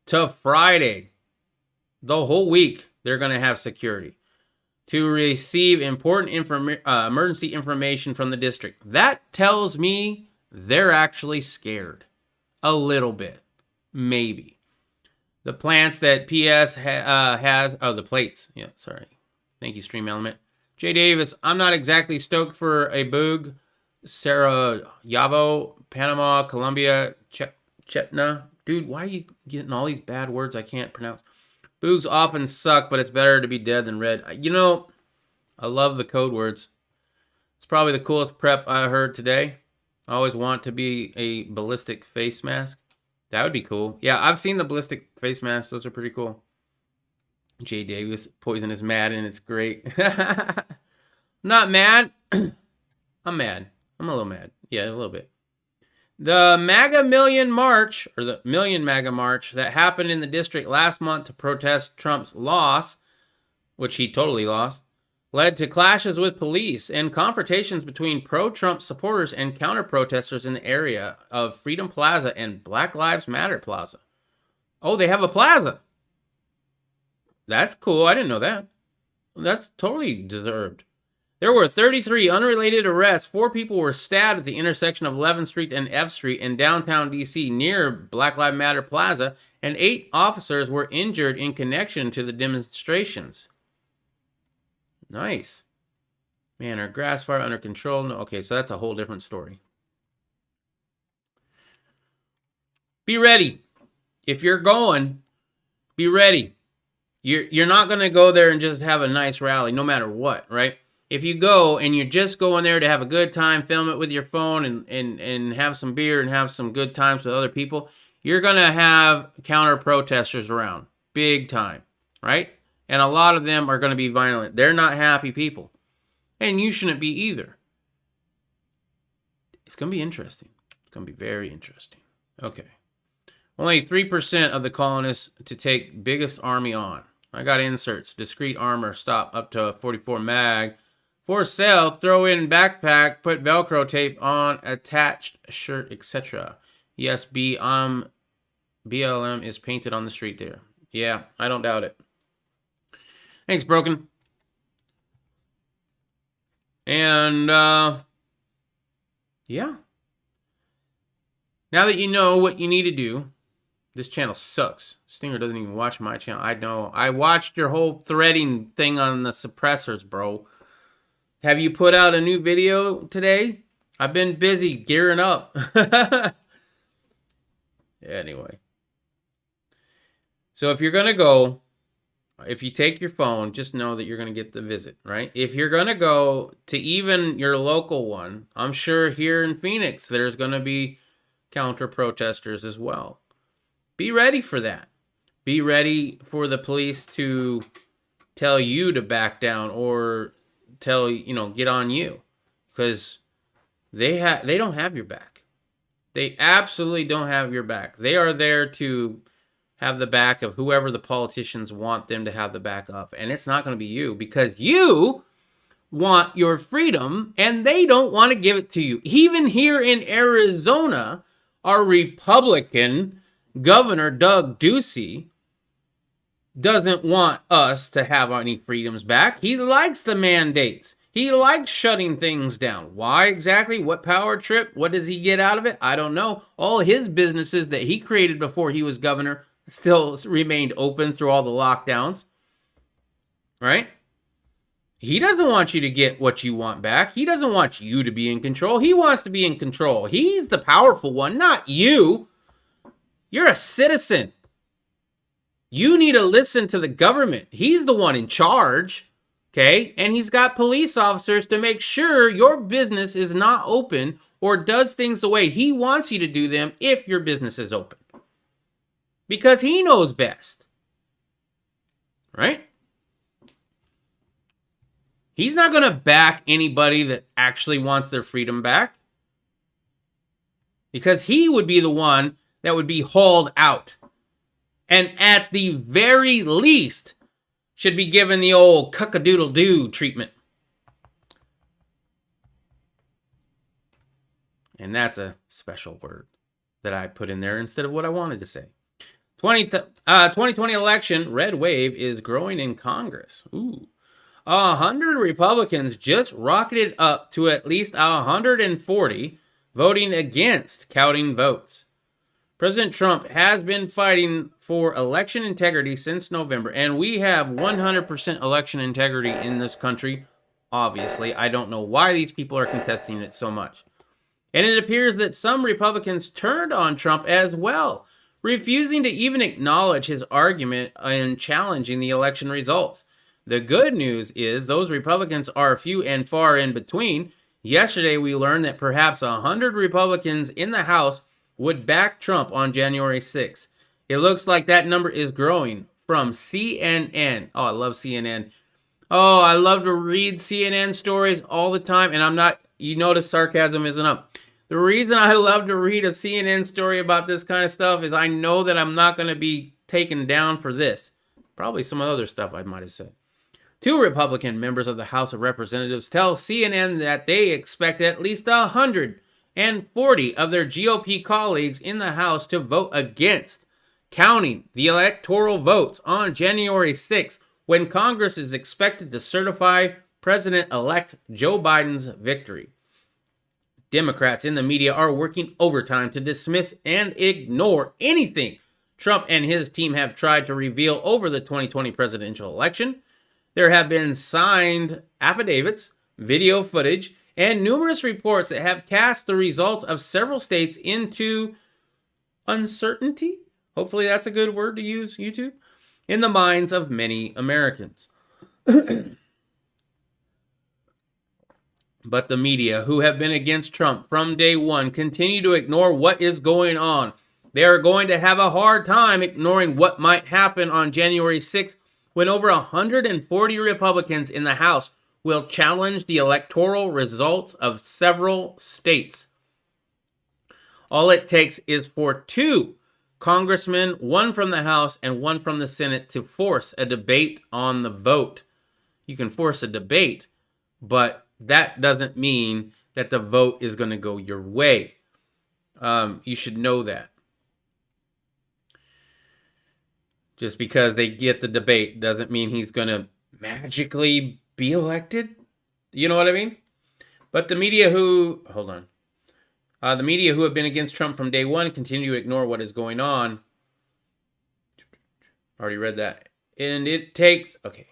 to Friday. The whole week they're going to have security to receive important emergency information from the district. That tells me they're actually scared. A little bit. Maybe. The plants that PS has... Oh, the plates. Yeah, sorry. Thank you, Stream Element. Jay Davis, I'm not exactly stoked for a boog. Sarajevo, Panama, Colombia, Chetna. Dude, why are you getting all these bad words I can't pronounce? Boogs often suck, but it's better to be dead than red. You know, I love the code words. It's probably the coolest prep I heard today. I always want to be a ballistic face mask. That would be cool. Yeah, I've seen the ballistic face masks. Those are pretty cool. Jay Davis, Poison is mad, and it's great. Not mad. I'm mad. I'm a little mad. Yeah, a little bit. The MAGA Million March, or the Million MAGA March, that happened in the district last month to protest Trump's loss, which he totally lost, led to clashes with police and confrontations between pro-Trump supporters and counter-protesters in the area of Freedom Plaza and Black Lives Matter Plaza. Oh, they have a plaza. That's cool. I didn't know that. That's totally deserved. There were 33 unrelated arrests. 4 people were stabbed at the intersection of 11th Street and F Street in downtown D.C. near Black Lives Matter Plaza, and 8 officers were injured in connection to the demonstrations. Nice. Man, are grass fire under control? No. Okay, so that's a whole different story. Be ready. If you're going, be ready. You're not going to go there and just have a nice rally, no matter what, right? If you go and you're just going there to have a good time, film it with your phone and have some beer and have some good times with other people, you're going to have counter-protesters around. Big time, right? And a lot of them are going to be violent. They're not happy people. And you shouldn't be either. It's going to be interesting. It's going to be very interesting. Okay. Only 3% of the colonists to take biggest army on. I got inserts. Discreet armor. Stop up to 44 mag. For sale, throw in backpack, put Velcro tape on, attached shirt, etc. Yes, BLM is painted on the street there. Yeah, I don't doubt it. Thanks, Broken. And, yeah. Now that you know what you need to do, this channel sucks. Stinger doesn't even watch my channel. I know. I watched your whole threading thing on the suppressors, bro. Have you put out a new video today? I've been busy gearing up. Anyway. So if you're going to go, if you take your phone, just know that you're going to get the visit, right? If you're going to go to even your local one, I'm sure here in Phoenix, there's going to be counter-protesters as well. Be ready for that. Be ready for the police to tell you to back down or tell, get on you, because they don't have your back. They absolutely don't have your back. They are there to have the back of whoever the politicians want them to have the back of, and it's not going to be you, because you want your freedom and they don't want to give it to you. Even here in Arizona, our Republican Governor Doug Ducey doesn't want us to have any freedoms back. He likes the mandates. He likes shutting things down. Why exactly? What power trip? What does he get out of it? I don't know. All his businesses that he created before he was governor still remained open through all the lockdowns. Right? He doesn't want you to get what you want back. He doesn't want you to be in control. He wants to be in control. He's the powerful one, not you. You're a citizen. You need to listen to the government. He's the one in charge. Okay, and he's got police officers to make sure your business is not open or does things the way he wants you to do them if your business is open. Because he knows best. Right? He's not going to back anybody that actually wants their freedom back. Because he would be the one that would be hauled out. And at the very least, should be given the old cuck-a-doodle-doo treatment. And that's a special word that I put in there instead of what I wanted to say. 2020 election, red wave is growing in Congress. Ooh. 100 Republicans just rocketed up to at least 140 voting against counting votes. President Trump has been fighting for election integrity since November, and we have 100% election integrity in this country. Obviously, I don't know why these people are contesting it so much. And it appears that some Republicans turned on Trump as well, refusing to even acknowledge his argument and challenging the election results. The good news is those Republicans are few and far in between. Yesterday, we learned that perhaps 100 Republicans in the House would back Trump on January 6th. It looks like that number is growing from CNN. Oh, I love CNN. Oh, I love to read CNN stories all the time, and I'm not, you notice sarcasm isn't up. The reason I love to read a CNN story about this kind of stuff is I know that I'm not going to be taken down for this. Probably some other stuff I might have said. 2 Republican members of the House of Representatives tell CNN that they expect at least 140 of their GOP colleagues in the House to vote against counting the electoral votes on January 6th, when Congress is expected to certify President-elect Joe Biden's victory. Democrats in the media are working overtime to dismiss and ignore anything Trump and his team have tried to reveal over the 2020 presidential election. There have been signed affidavits, video footage, and numerous reports that have cast the results of several states into uncertainty. Hopefully that's a good word to use, YouTube, in the minds of many Americans. But the media, who have been against Trump from day one, continue to ignore what is going on. They are going to have a hard time ignoring what might happen on January 6th, when over 140 Republicans in the House will challenge the electoral results of several states. All it takes is for 2 congressmen, one from the House and one from the Senate, to force a debate on the vote. You can force a debate, but that doesn't mean that the vote is going to go your way. You should know that. Just because they get the debate doesn't mean he's going to magically be elected. You know what I mean? But the media who... Hold on. The media who have been against Trump from day one continue to ignore what is going on. Already read that. And it takes... Okay.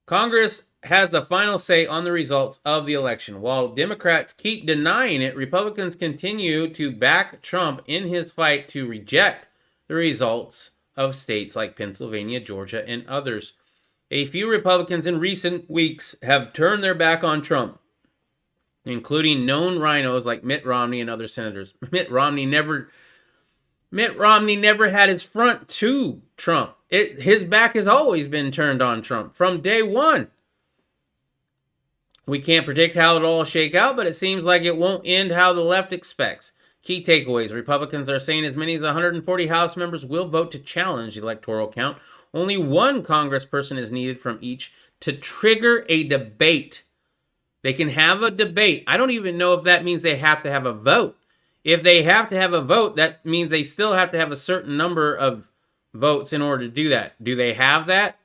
Congress has the final say on the results of the election. While Democrats keep denying it, Republicans continue to back Trump in his fight to reject the results of states like Pennsylvania, Georgia, and others. A few Republicans in recent weeks have turned their back on Trump, including known rhinos like Mitt Romney and other senators. Mitt Romney never had his front to Trump. His back has always been turned on Trump from day one. We can't predict how it'll all shake out, but it seems like it won't end how the left expects. Key takeaways. Republicans are saying as many as 140 House members will vote to challenge the electoral count, Only one congressperson is needed from each to trigger a debate. They can have a debate. I don't even know if that means they have to have a vote. If they have to have a vote, that means they still have to have a certain number of votes in order to do that. Do they have that?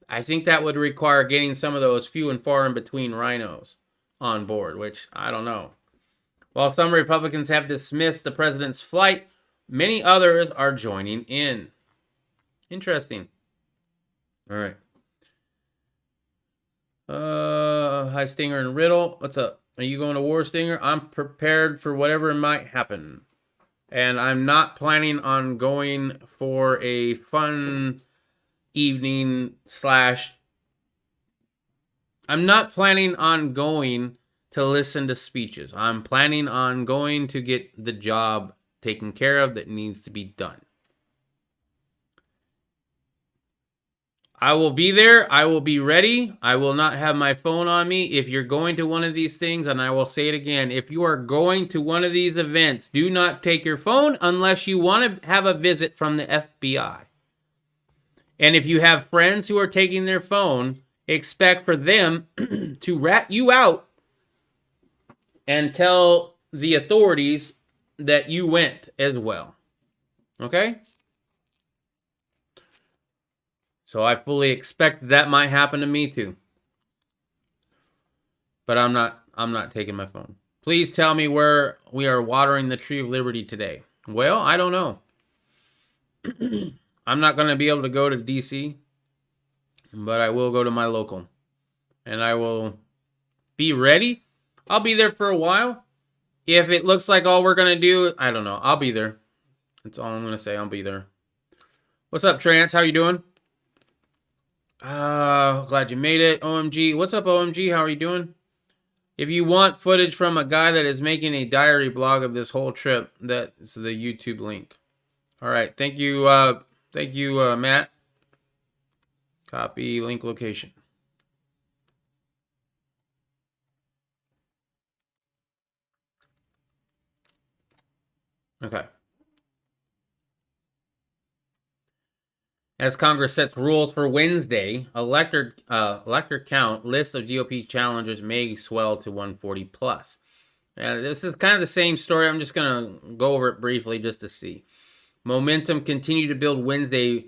I think that would require getting some of those few and far in between rhinos on board, which I don't know. While some Republicans have dismissed the president's flight, many others are joining in. Interesting. All right. Hi, Stinger and Riddle. What's up? Are you going to war, Stinger? I'm prepared for whatever might happen. And I'm not planning on going for a fun evening slash... I'm not planning on going to listen to speeches. I'm planning on going to get the job taken care of that needs to be done. I will be there. I will be ready. I will not have my phone on me. If you're going to one of these things, and I will say it again, if you are going to one of these events, do not take your phone unless you want to have a visit from the FBI. And if you have friends who are taking their phone, expect for them to rat you out and tell the authorities that you went as well. Okay? So I fully expect that might happen to me too. But I'm not taking my phone. Please tell me where we are watering the Tree of Liberty today. Well, I don't know. I'm not going to be able to go to DC, but I will go to my local. And I will be ready. I'll be there for a while. If it looks like all we're going to do, I don't know. I'll be there. That's all I'm going to say. I'll be there. What's up, Trance? How you doing? Glad you made it. OMG. What's up, OMG? How are you doing? If you want footage from a guy that is making a diary blog of this whole trip, that's the YouTube link. All right. Thank you, Matt. Copy link location. Okay. As Congress sets rules for Wednesday, elector count list of GOP challengers may swell to 140 plus. This is kind of the same story. I'm just going to go over it briefly just to see. Momentum continued to build Wednesday.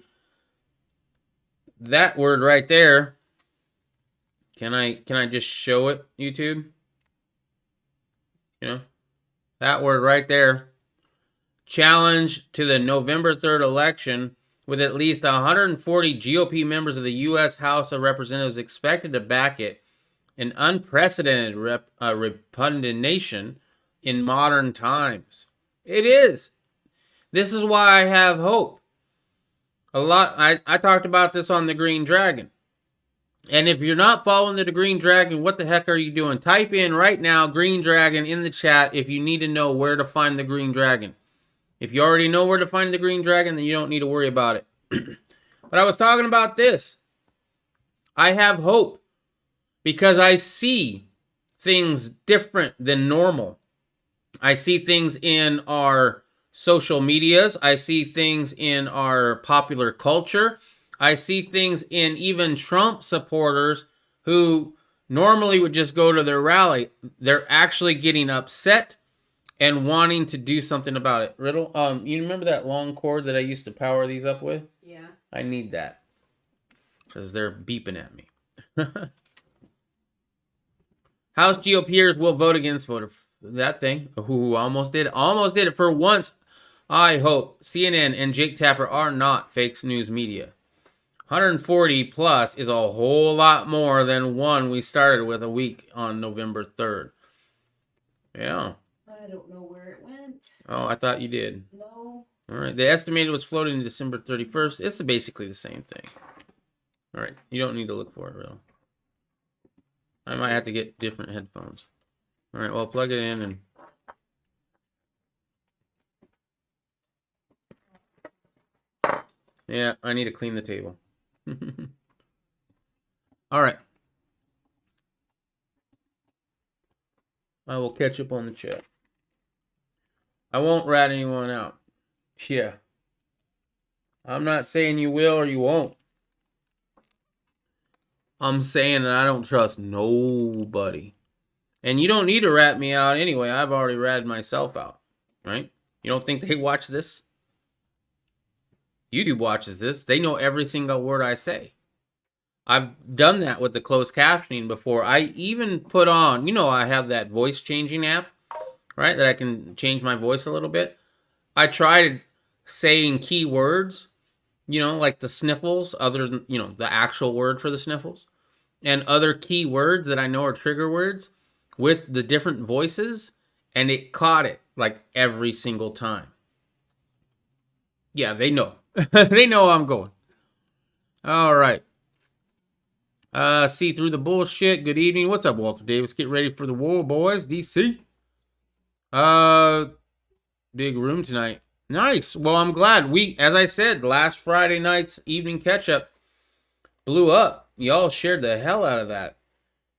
That word right there. Can I just show it, YouTube? You know, that word right there. Challenge to the November 3rd election, with at least 140 GOP members of the U.S. House of Representatives expected to back it, an unprecedented repudiation in modern times. It is. This is why I have hope. I talked about this on the Green Dragon. And if you're not following the Green Dragon, what the heck are you doing? Type in right now Green Dragon in the chat if you need to know where to find the Green Dragon. If you already know where to find the Green Dragon, then you don't need to worry about it. But I was talking about this. I have hope because I see things different than normal. I see things in our social medias. I see things in our popular culture. I see things in even Trump supporters who normally would just go to their rally. They're actually getting upset and wanting to do something about it. Riddle, you remember that long cord that I used to power these up with? Yeah. I need that because they're beeping at me. House GOPers will vote against that thing. Ooh, almost did it for once. I hope CNN and Jake Tapper are not fake news media. 140 plus is a whole lot more than one we started with a week on November 3rd. Yeah. I don't know where it went. Oh, I thought you did. No. All right. The estimated was floated in December 31st. It's basically the same thing. All right. You don't need to look for it, real. I might have to get different headphones. All right. Well, plug it in and... Yeah, I need to clean the table. All right. I will catch up on the chat. I won't rat anyone out. Yeah. I'm not saying you will or you won't. I'm saying that I don't trust nobody. And you don't need to rat me out anyway. I've already ratted myself out. Right? You don't think they watch this? YouTube watches this. They know every single word I say. I've done that with the closed captioning before. I even put on, I have that voice changing app, right? That I can change my voice a little bit. I tried saying key words, like the sniffles, other than, the actual word for the sniffles, and other key words that I know are trigger words with the different voices, and it caught it like every single time. Yeah, they know. They know I'm going. All right. See through the bullshit. Good evening. What's up, Walter Davis? Get ready for the war, boys. DC. Big room tonight. Nice. Well, I'm glad. As I said, last Friday night's evening catch-up blew up. Y'all shared the hell out of that.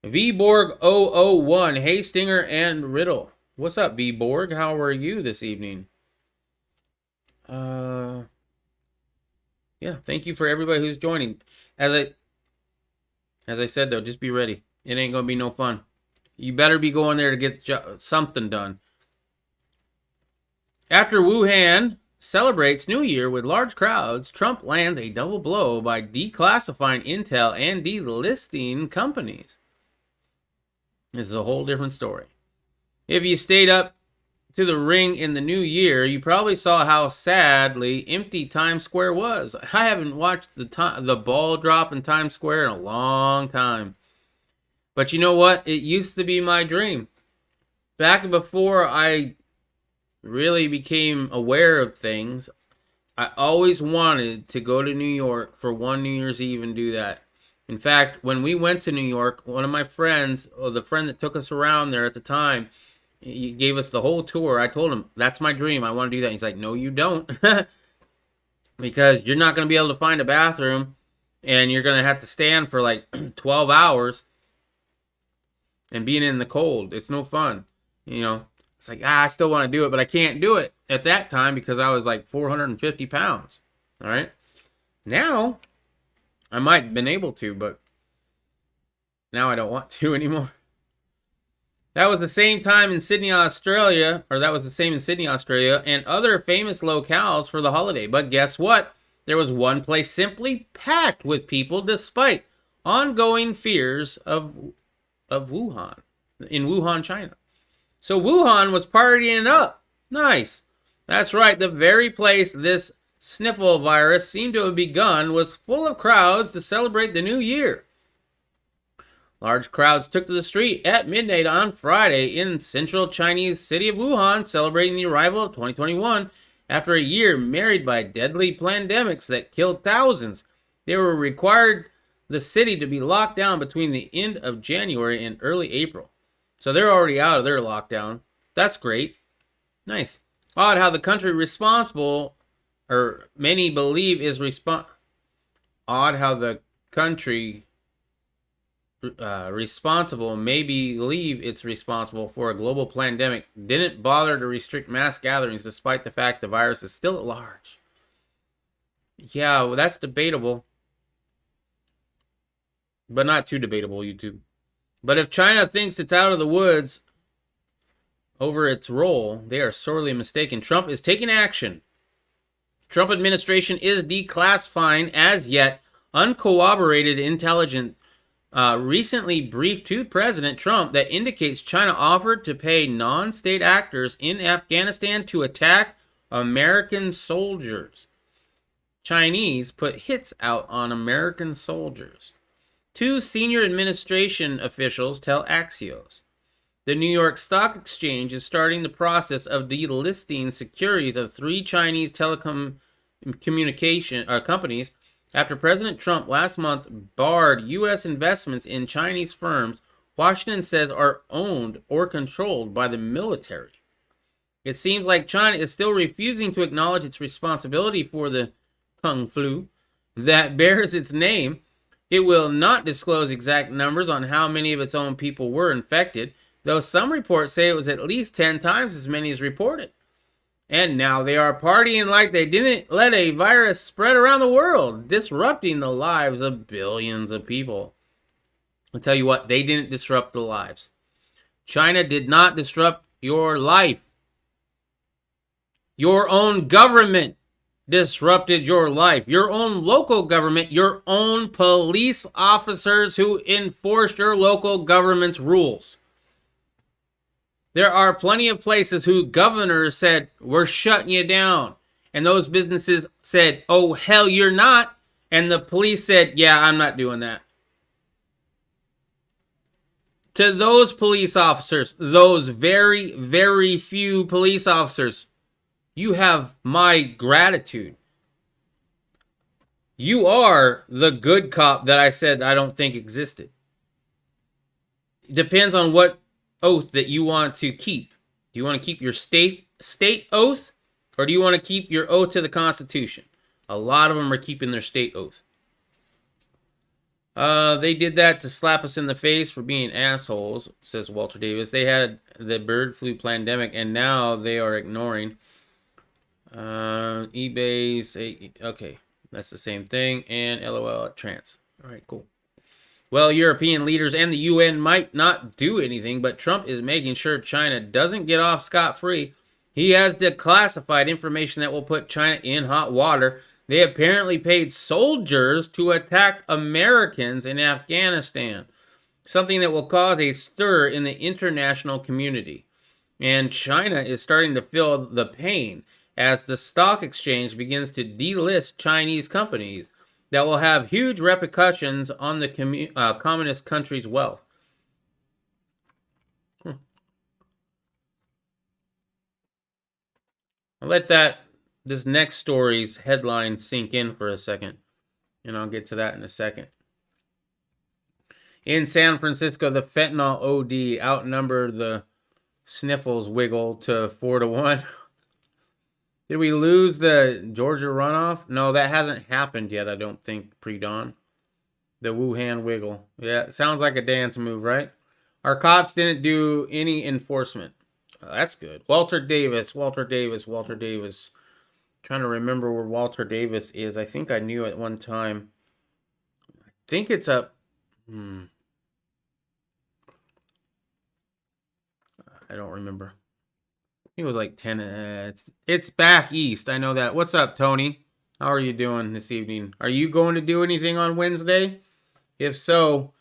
VBorg 001. Hey, Stinger and Riddle. What's up, VBorg? How are you this evening? Yeah, thank you for everybody who's joining. As I said, though, just be ready. It ain't going to be no fun. You better be going there to get something done. After Wuhan celebrates New Year with large crowds, Trump lands a double blow by declassifying intel and delisting companies. This is a whole different story. If you stayed up to the ring in the new year, you probably saw how sadly empty Times Square was. I haven't watched the ball drop in Times Square in a long time. But you know what? It used to be my dream. Back before I really became aware of things, I always wanted to go to New York for one New Year's Eve and do that. In fact, when we went to New York, one of my friends, or the friend that took us around there at the time, he gave us the whole tour. I told him, that's my dream. I want to do that. He's like, no, you don't. Because you're not going to be able to find a bathroom, and you're going to have to stand for like 12 hours and being in the cold. It's no fun. It's like, I still want to do it, but I can't do it at that time because I was like 450 pounds. All right. Now, I might have been able to, but now I don't want to anymore. That was the same time in Sydney, Australia, and other famous locales for the holiday. But guess what? There was one place simply packed with people despite ongoing fears of Wuhan, in Wuhan, China. So Wuhan was partying up. Nice. That's right. The very place this sniffle virus seemed to have begun was full of crowds to celebrate the new year. Large crowds took to the street at midnight on Friday in central Chinese city of Wuhan, celebrating the arrival of 2021 after a year marred by deadly pandemics that killed thousands. They were required the city to be locked down between the end of January and early April. So they're already out of their lockdown. That's great. Nice. Odd how the country responsible, or many believe is Odd how the country responsible may believe it's responsible for a global pandemic didn't bother to restrict mass gatherings despite the fact the virus is still at large. Yeah, well, that's debatable. But not too debatable, YouTube. But if China thinks it's out of the woods over its role, they are sorely mistaken. Trump is taking action. Trump administration is declassifying as yet uncorroborated intelligence recently briefed to President Trump that indicates China offered to pay non-state actors in Afghanistan to attack American soldiers. Chinese put hits out on American soldiers. Two senior administration officials tell Axios. The New York Stock Exchange is starting the process of delisting securities of 3 Chinese telecommunication companies after President Trump last month barred U.S. investments in Chinese firms Washington says are owned or controlled by the military. It seems like China is still refusing to acknowledge its responsibility for the Kung Flu that bears its name. It will not disclose exact numbers on how many of its own people were infected, though some reports say it was at least 10 times as many as reported. And now they are partying like they didn't let a virus spread around the world, disrupting the lives of billions of people. I'll tell you what, they didn't disrupt the lives. China did not disrupt your life. Your own government disrupted your life. Your own local government, your own police officers who enforced your local government's rules. There are plenty of places who governors said, we're shutting you down. And those businesses said, oh, hell, you're not. And the police said, yeah, I'm not doing that. To those police officers, those very, very few police officers, you have my gratitude. You are the good cop that I said I don't think existed. It depends on what oath that you want to keep. Do you want to keep your state oath, or do you want to keep your oath to the Constitution? A lot of them are keeping their state oath. They did that to slap us in the face for being assholes, says Walter Davis. They had the bird flu pandemic, and now they are ignoring. eBay's, okay, that's the same thing, and LOL at trans. All right, cool. Well, European leaders and the UN might not do anything, but Trump is making sure China doesn't get off scot-free. He has declassified information that will put China in hot water. They apparently paid soldiers to attack Americans in Afghanistan, something that will cause a stir in the international community. And China is starting to feel the pain as the stock exchange begins to delist Chinese companies that will have huge repercussions on the communist country's wealth. I'll let this next story's headline sink in for a second, and I'll get to that in a second. In San Francisco, the fentanyl OD outnumbered the sniffles wiggle to 4-1. Did we lose the Georgia runoff? No, that hasn't happened yet, I don't think, pre-dawn. The Wuhan wiggle. Yeah, it sounds like a dance move, right? Our cops didn't do any enforcement. Oh, that's good. Walter Davis. Trying to remember where Walter Davis is. I think I knew at one time. I think it's up. I don't remember. I think it was like 10. It's back east. I know that. What's up, Tony? How are you doing this evening? Are you going to do anything on Wednesday? If so,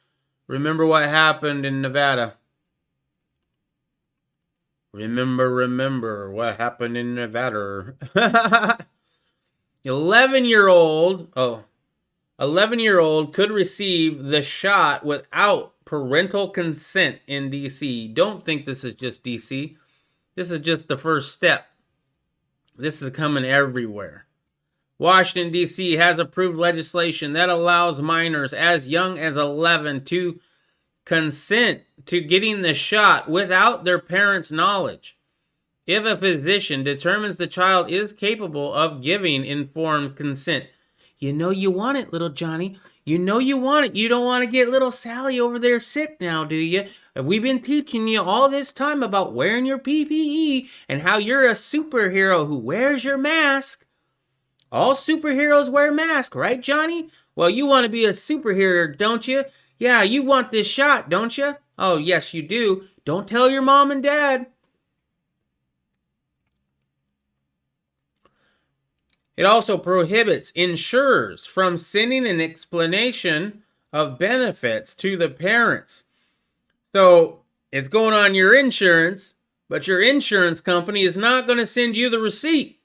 remember what happened in Nevada. Remember what happened in Nevada. 11-year-old could receive the shot without parental consent in D.C. Don't think this is just D.C. This is just the first step. This is coming everywhere. Washington, D.C. has approved legislation that allows minors as young as 11 to consent to getting the shot without their parents' knowledge. If a physician determines the child is capable of giving informed consent. You know you want it, little Johnny. You know you want it. You don't want to get little Sally over there sick now, do you? We've been teaching you all this time about wearing your PPE and how you're a superhero who wears your mask. All superheroes wear masks, right, Johnny? Well, you want to be a superhero, don't you? Yeah, you want this shot, don't you? Oh, yes, you do. Don't tell your mom and dad. It also prohibits insurers from sending an explanation of benefits to the parents. So it's going on your insurance, but your insurance company is not going to send you the receipt.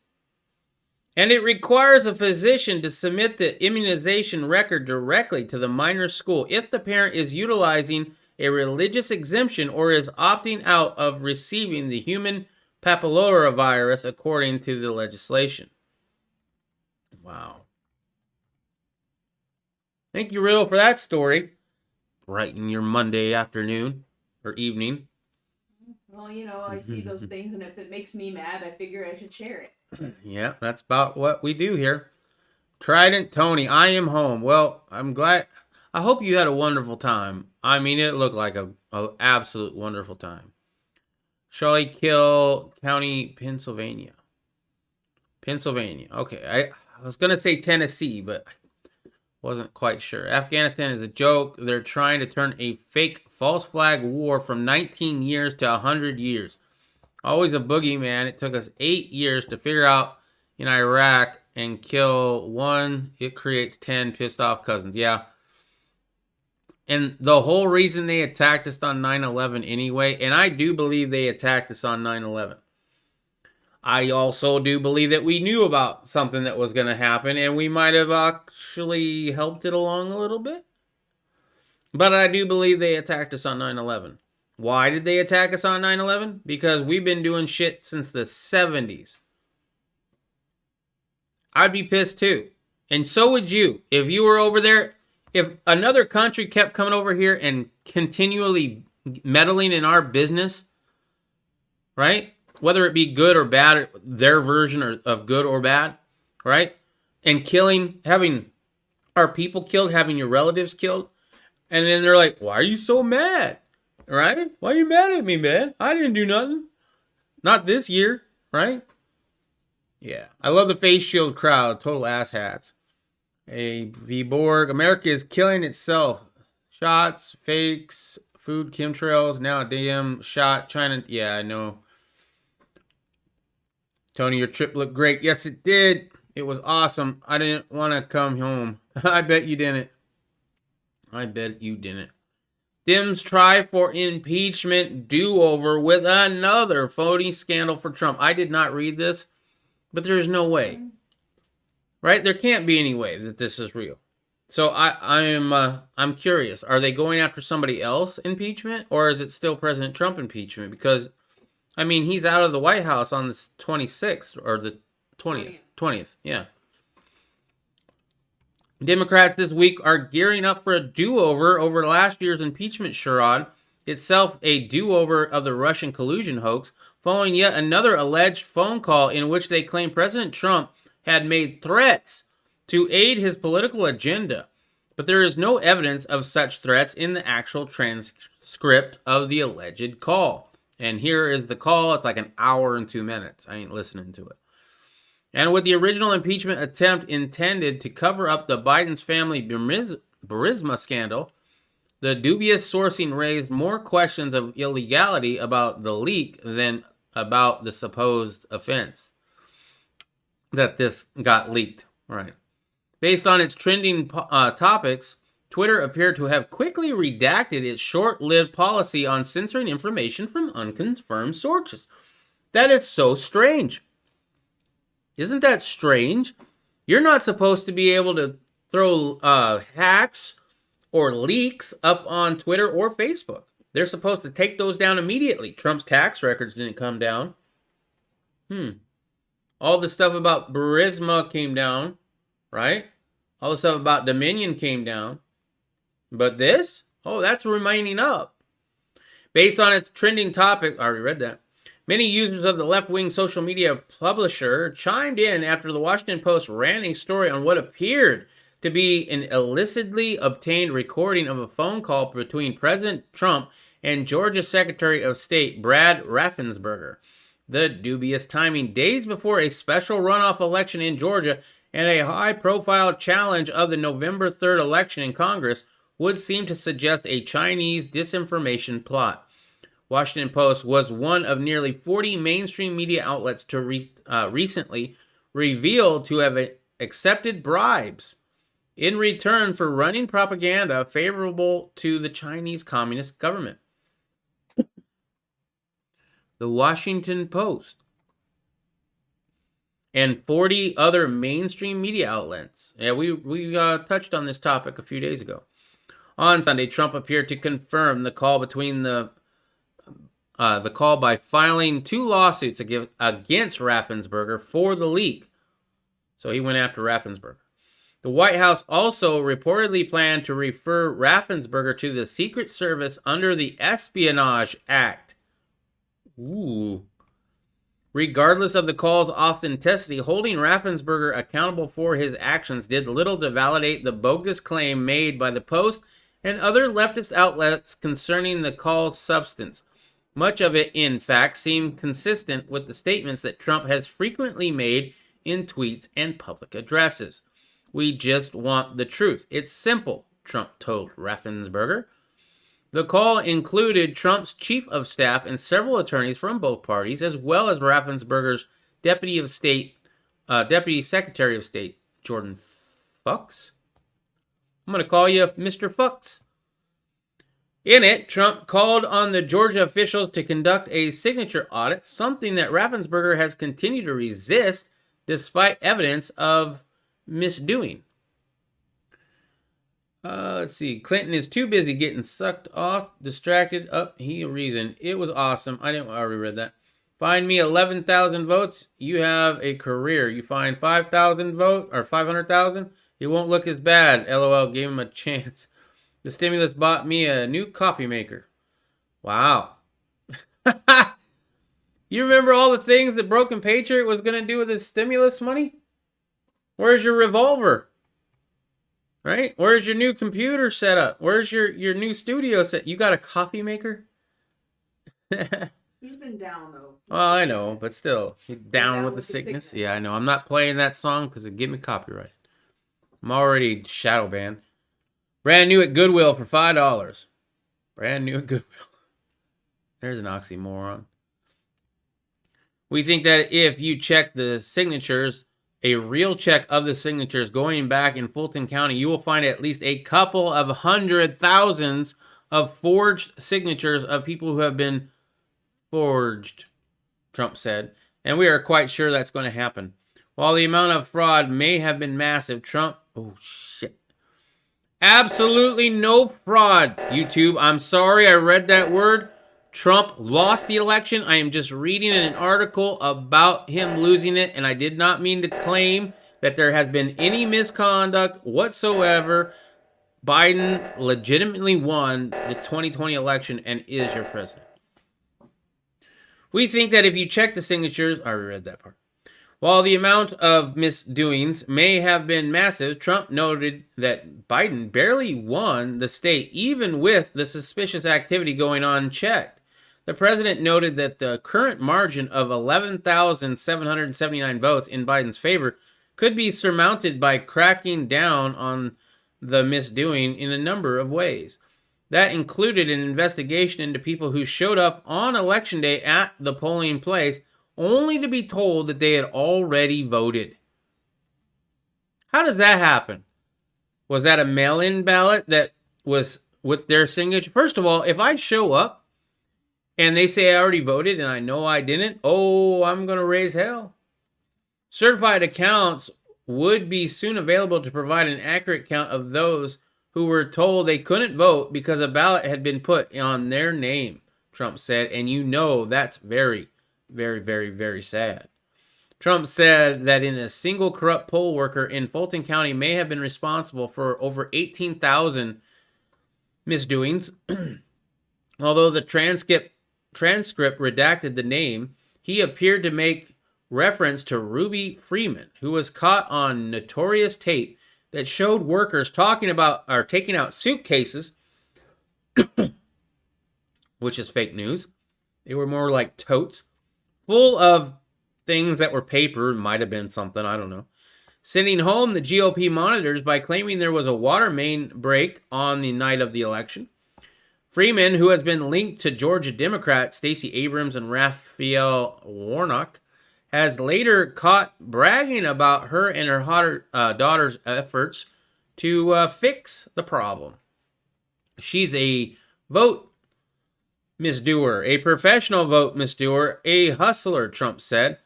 And it requires a physician to submit the immunization record directly to the minor's school if the parent is utilizing a religious exemption or is opting out of receiving the human papillomavirus according to the legislation. Wow. Thank you, Riddle, for that story. Brighten your Monday afternoon or evening. Well, you know, I see those things, and if it makes me mad, I figure I should share it. Yeah, that's about what we do here. Trident Tony, I am home. Well, I'm glad. I hope you had a wonderful time. I mean, it looked like a absolute wonderful time. Charlie Kill County, Pennsylvania. Pennsylvania. Okay, I was going to say Tennessee, but I wasn't quite sure. Afghanistan is a joke. They're trying to turn a fake false flag war from 19 years to 100 years. Always a boogeyman. It took us 8 years to figure out in Iraq and kill one. It creates 10 pissed off cousins. Yeah. And the whole reason they attacked us on 9/11 anyway, and I do believe they attacked us on 9/11. I also do believe that we knew about something that was going to happen, and we might have actually helped it along a little bit. But I do believe they attacked us on 9/11. Why did they attack us on 9/11? Because we've been doing shit since the 70s. I'd be pissed too. And so would you. If you were over there, if another country kept coming over here and continually meddling in our business, right? Whether it be good or bad, their version of good or bad, right? And killing, having our people killed, having your relatives killed. And then they're like, why are you so mad? Right? Why are you mad at me, man? I didn't do nothing. Not this year, right? Yeah. I love the face shield crowd. Total asshats. A.V. Borg. America is killing itself. Shots, fakes, food, chemtrails. Now a damn shot. China. Yeah, I know. Tony, your trip looked great. Yes, it did. It was awesome. I didn't want to come home. I bet you didn't. I bet you didn't. Dems try for impeachment do-over with another phony scandal for Trump. I did not read this, but there's no way. Right? There can't be any way that this is real. So I'm curious. Are they going after somebody else impeachment, or is it still President Trump impeachment? Because, I mean, he's out of the White House on the 26th or the 20th. 20th, yeah. Democrats this week are gearing up for a do-over over last year's impeachment charade, itself a do-over of the Russian collusion hoax, following yet another alleged phone call in which they claim President Trump had made threats to aid his political agenda. But there is no evidence of such threats in the actual transcript of the alleged call. And here is the call. It's like an hour and 2 minutes. I ain't listening to it. And with the original impeachment attempt intended to cover up the Biden's family Burisma scandal, the dubious sourcing raised more questions of illegality about the leak than about the supposed offense that this got leaked. Right. Based on its trending topics, Twitter appeared to have quickly redacted its short-lived policy on censoring information from unconfirmed sources. That is so strange. Isn't that strange? You're not supposed to be able to throw hacks or leaks up on Twitter or Facebook. They're supposed to take those down immediately. Trump's tax records didn't come down. All the stuff about Burisma came down, right? All the stuff about Dominion came down. But this? Oh, that's remaining up. Based on its trending topic, I already read that. Many users of the left-wing social media publisher chimed in after the Washington Post ran a story on what appeared to be an illicitly obtained recording of a phone call between President Trump and Georgia Secretary of State Brad Raffensperger. The dubious timing days before a special runoff election in Georgia and a high-profile challenge of the November 3rd election in Congress would seem to suggest a Chinese disinformation plot. Washington Post was one of nearly 40 mainstream media outlets to recently reveal to have accepted bribes in return for running propaganda favorable to the Chinese Communist government. The Washington Post and 40 other mainstream media outlets. Yeah, we touched on this topic a few days ago. On Sunday, Trump appeared to confirm the call between the call by filing 2 lawsuits against Raffensperger for the leak. So he went after Raffensperger. The White House also reportedly planned to refer Raffensperger to the Secret Service under the Espionage Act. Ooh. Regardless of the call's authenticity, holding Raffensperger accountable for his actions did little to validate the bogus claim made by the Post and other leftist outlets concerning the call's substance. Much of it, in fact, seemed consistent with the statements that Trump has frequently made in tweets and public addresses. We just want the truth. It's simple, Trump told Raffensperger. The call included Trump's chief of staff and several attorneys from both parties, as well as Raffensperger's Deputy Secretary of State, Jordan Fuchs. I'm going to call you Mr. Fuchs. In it, Trump called on the Georgia officials to conduct a signature audit, something that Raffensperger has continued to resist despite evidence of misdoing. Let's see. Clinton is too busy getting sucked off, distracted. He reasoned. It was awesome. I already read that. Find me 11,000 votes. You have a career. You find 5,000 votes or 500,000. It won't look as bad. LOL, gave him a chance. The stimulus bought me a new coffee maker. Wow. You remember all the things the Broken Patriot was going to do with his stimulus money? Where's your revolver? Right? Where's your new computer set up? Where's your new studio set? You got a coffee maker? He's been down, though. Well, I know, but still. He's down with the sickness. Yeah, I know. I'm not playing that song because it'd get me copyrighted. I'm already shadow banned. Brand new at Goodwill for $5. Brand new at Goodwill. There's an oxymoron. We think that if you check the signatures, a real check of the signatures going back in Fulton County, you will find at least a couple of 100,000s of forged signatures of people who have been forged, Trump said. And we are quite sure that's going to happen. While the amount of fraud may have been massive, Trump... Oh, shit. Absolutely no fraud, YouTube. I'm sorry I read that word. Trump lost the election. I am just reading an article about him losing it, and I did not mean to claim that there has been any misconduct whatsoever. Biden legitimately won the 2020 election and is your president. We think that if you check the signatures, I already read that part. While the amount of misdoings may have been massive, Trump noted that Biden barely won the state, even with the suspicious activity going unchecked. The president noted that the current margin of 11,779 votes in Biden's favor could be surmounted by cracking down on the misdoing in a number of ways. That included an investigation into people who showed up on Election Day at the polling place only to be told that they had already voted. How does that happen? Was that a mail-in ballot that was with their signature? First of all, if I show up and they say I already voted and I know I didn't, I'm going to raise hell. Certified accounts would be soon available to provide an accurate count of those who were told they couldn't vote because a ballot had been put on their name, Trump said, and you know that's very, very, very, very sad. Trump said that in a single corrupt poll worker in Fulton County may have been responsible for over 18,000 misdoings. Although the transcript redacted the name, he appeared to make reference to Ruby Freeman, who was caught on notorious tape that showed workers taking out suitcases, which is fake news. They were more like totes, full of things that were paper, might have been something, I don't know. Sending home the GOP monitors by claiming there was a water main break on the night of the election. Freeman, who has been linked to Georgia Democrats Stacey Abrams and Raphael Warnock, has later caught bragging about her and her daughter's efforts to fix the problem. She's a vote misdoer, a professional vote misdoer, a hustler, Trump said.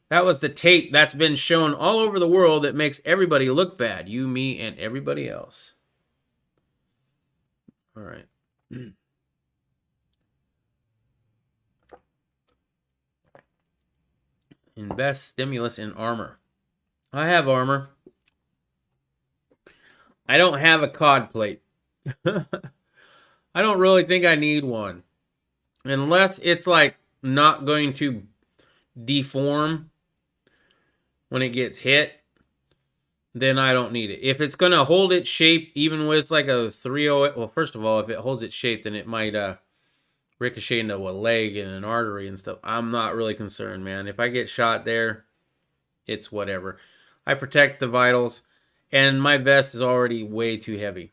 That was the tape that's been shown all over the world that makes everybody look bad. You, me, and everybody else. All right. Invest stimulus in armor. I have armor. I don't have a COD plate. I don't really think I need one. Unless it's like not going to deform when it gets hit, then I don't need it. If it's going to hold its shape, even with like a 308, well, first of all, if it holds its shape, then it might ricochet into a leg and an artery and stuff. I'm not really concerned, man. If I get shot there, it's whatever. I protect the vitals, and my vest is already way too heavy.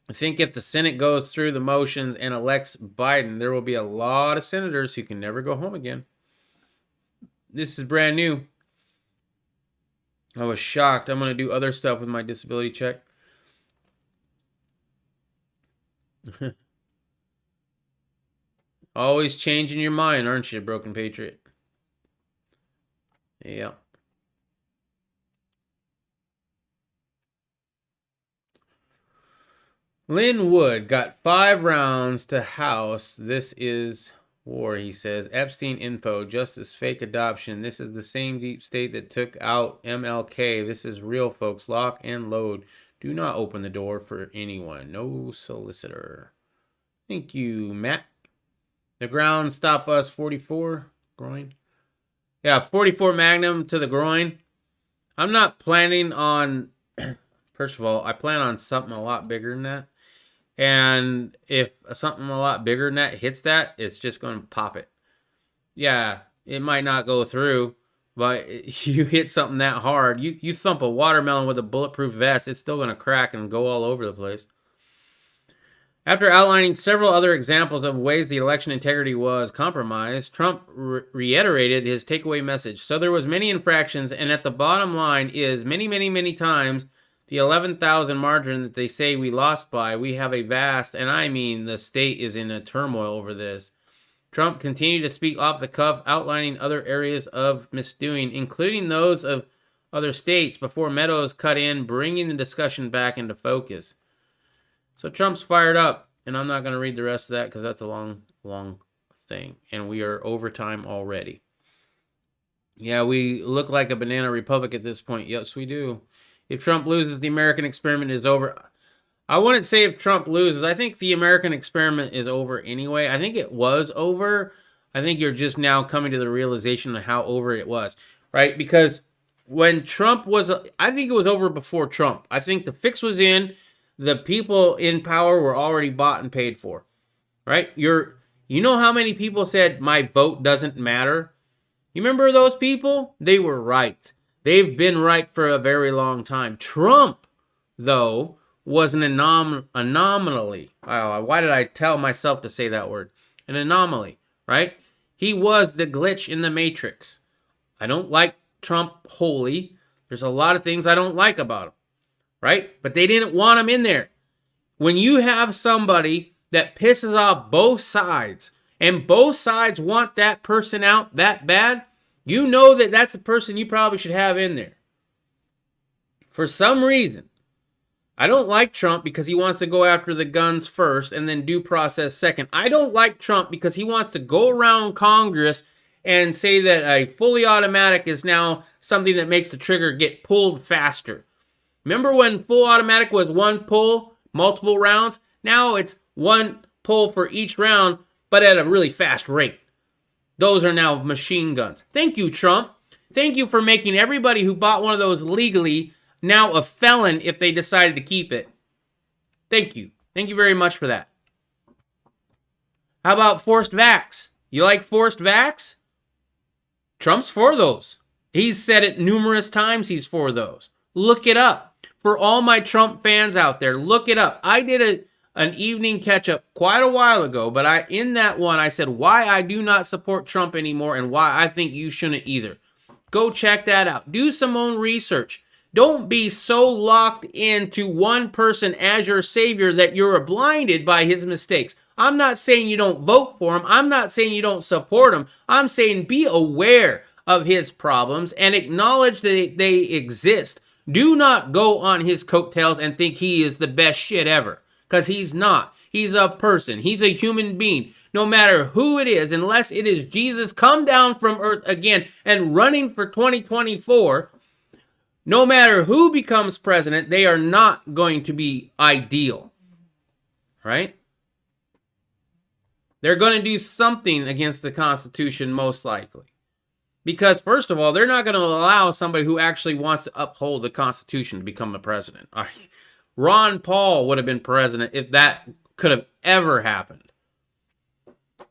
I think if the Senate goes through the motions and elects Biden, there will be a lot of senators who can never go home again. This is brand new. I was shocked. I'm going to do other stuff with my disability check. Always changing your mind, aren't you, Broken Patriot? Yeah. Lynn Wood got 5 rounds to House. This is war, he says. Epstein info, justice, fake adoption. This is the same deep state that took out MLK. This is real, folks. Lock and load. Do not open the door for anyone. No solicitor. Thank you, Matt. The ground stop us 44. Groin. Yeah, 44 Magnum to the groin. I'm not planning on... First of all, I plan on something a lot bigger than that. And if something a lot bigger than that hits that, it's just going to pop it. Yeah, it might not go through, but you hit something that hard. You thump a watermelon with a bulletproof vest, it's still going to crack and go all over the place. After outlining several other examples of ways the election integrity was compromised, Trump reiterated his takeaway message. So there was many infractions, and at the bottom line is many times the 11,000 margin that they say we lost by, we have a vast, and I mean the state is in a turmoil over this. Trump continued to speak off the cuff, outlining other areas of misdoing, including those of other states, before Meadows cut in, bringing the discussion back into focus. So Trump's fired up, and I'm not going to read the rest of that because that's a long thing, and we are over time already. Yeah, we look like a banana republic at this point. Yes, we do. If Trump loses, the American experiment is over. I wouldn't say if Trump loses. I think the American experiment is over anyway. I think it was over. I think you're just now coming to the realization of how over it was, right? Because when Trump was, I think it was over before Trump. I think the fix was in. The people in power were already bought and paid for, right? You know how many people said my vote doesn't matter? You remember those people? They were right. They've been right for a very long time. Trump, though, was an anomaly. Why did I tell myself to say that word? An anomaly, right? He was the glitch in the matrix. I don't like Trump wholly. There's a lot of things I don't like about him, right? But they didn't want him in there. When you have somebody that pisses off both sides, and both sides want that person out that bad, you know that that's a person you probably should have in there. For some reason, I don't like Trump because he wants to go after the guns first and then due process second. I don't like Trump because he wants to go around Congress and say that a fully automatic is now something that makes the trigger get pulled faster. Remember when full automatic was one pull, multiple rounds? Now it's one pull for each round, but at a really fast rate. Those are now machine guns. Thank you, Trump. Thank you for making everybody who bought one of those legally now a felon if they decided to keep it. Thank you. Thank you very much for that. How about forced vax? You like forced vax? Trump's for those. He's said it numerous times he's for those. Look it up. For all my Trump fans out there, look it up. I did an evening catch-up quite a while ago, but in that one, I said why I do not support Trump anymore and why I think you shouldn't either. Go check that out. Do some own research. Don't be so locked into one person as your savior that you're blinded by his mistakes. I'm not saying you don't vote for him. I'm not saying you don't support him. I'm saying be aware of his problems and acknowledge that they exist. Do not go on his coattails and think he is the best shit ever. Because he's not. He's a person. He's a human being. No matter who it is, unless it is Jesus come down from earth again and running for 2024, no matter who becomes president, they are not going to be ideal. Right? They're going to do something against the Constitution, most likely. Because, first of all, they're not going to allow somebody who actually wants to uphold the Constitution to become the president. All right. Ron Paul would have been president if that could have ever happened.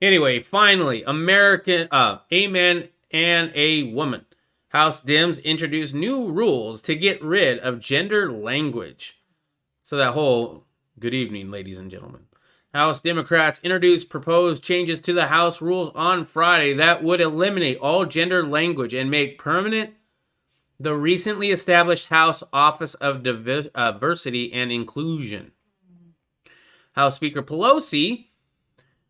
Anyway, finally, a man and a woman House Dems introduced new rules to get rid of gender language. So that whole, good evening, ladies and gentlemen. House Democrats introduced proposed changes to the House rules on Friday that would eliminate all gender language and make permanent the recently established House Office of Diversity and Inclusion. House Speaker Pelosi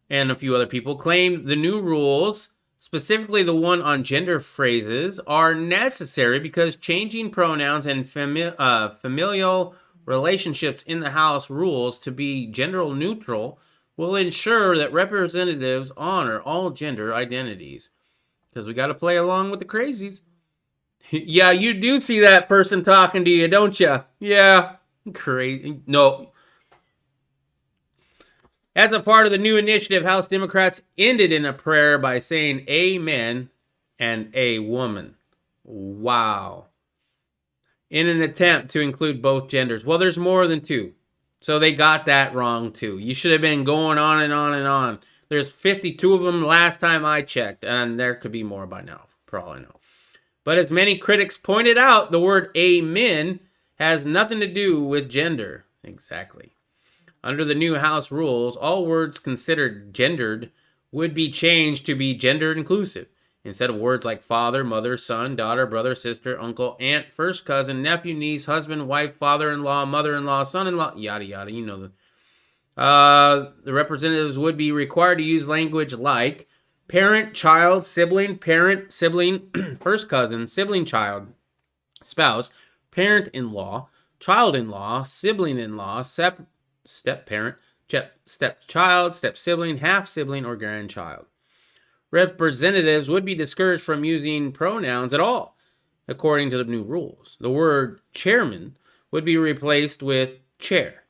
and a few other people claimed the new rules, specifically the one on gender phrases, are necessary because changing pronouns and familial relationships in the House rules to be gender neutral will ensure that representatives honor all gender identities. Because we got to play along with the crazies. Yeah, you do see that person talking to you, don't you? Yeah, crazy. No. As a part of the new initiative, House Democrats ended in a prayer by saying amen and a woman. Wow. In an attempt to include both genders. Well, there's more than two. So they got that wrong too. You should have been going on and on and on. There's 52 of them last time I checked, and there could be more by now, for all I know. But as many critics pointed out, the word amen has nothing to do with gender. Exactly. Under the new House rules, all words considered gendered would be changed to be gender inclusive. Instead of words like father, mother, son, daughter, brother, sister, uncle, aunt, first cousin, nephew, niece, husband, wife, father-in-law, mother-in-law, son-in-law, yada, yada, you know. The representatives would be required to use language like parent, child, sibling, parent, sibling, first cousin, sibling, child, spouse, parent-in-law, child-in-law, sibling-in-law, step-parent, step-child, step-sibling, half-sibling, or grandchild. Representatives would be discouraged from using pronouns at all, according to the new rules. The word chairman would be replaced with chair.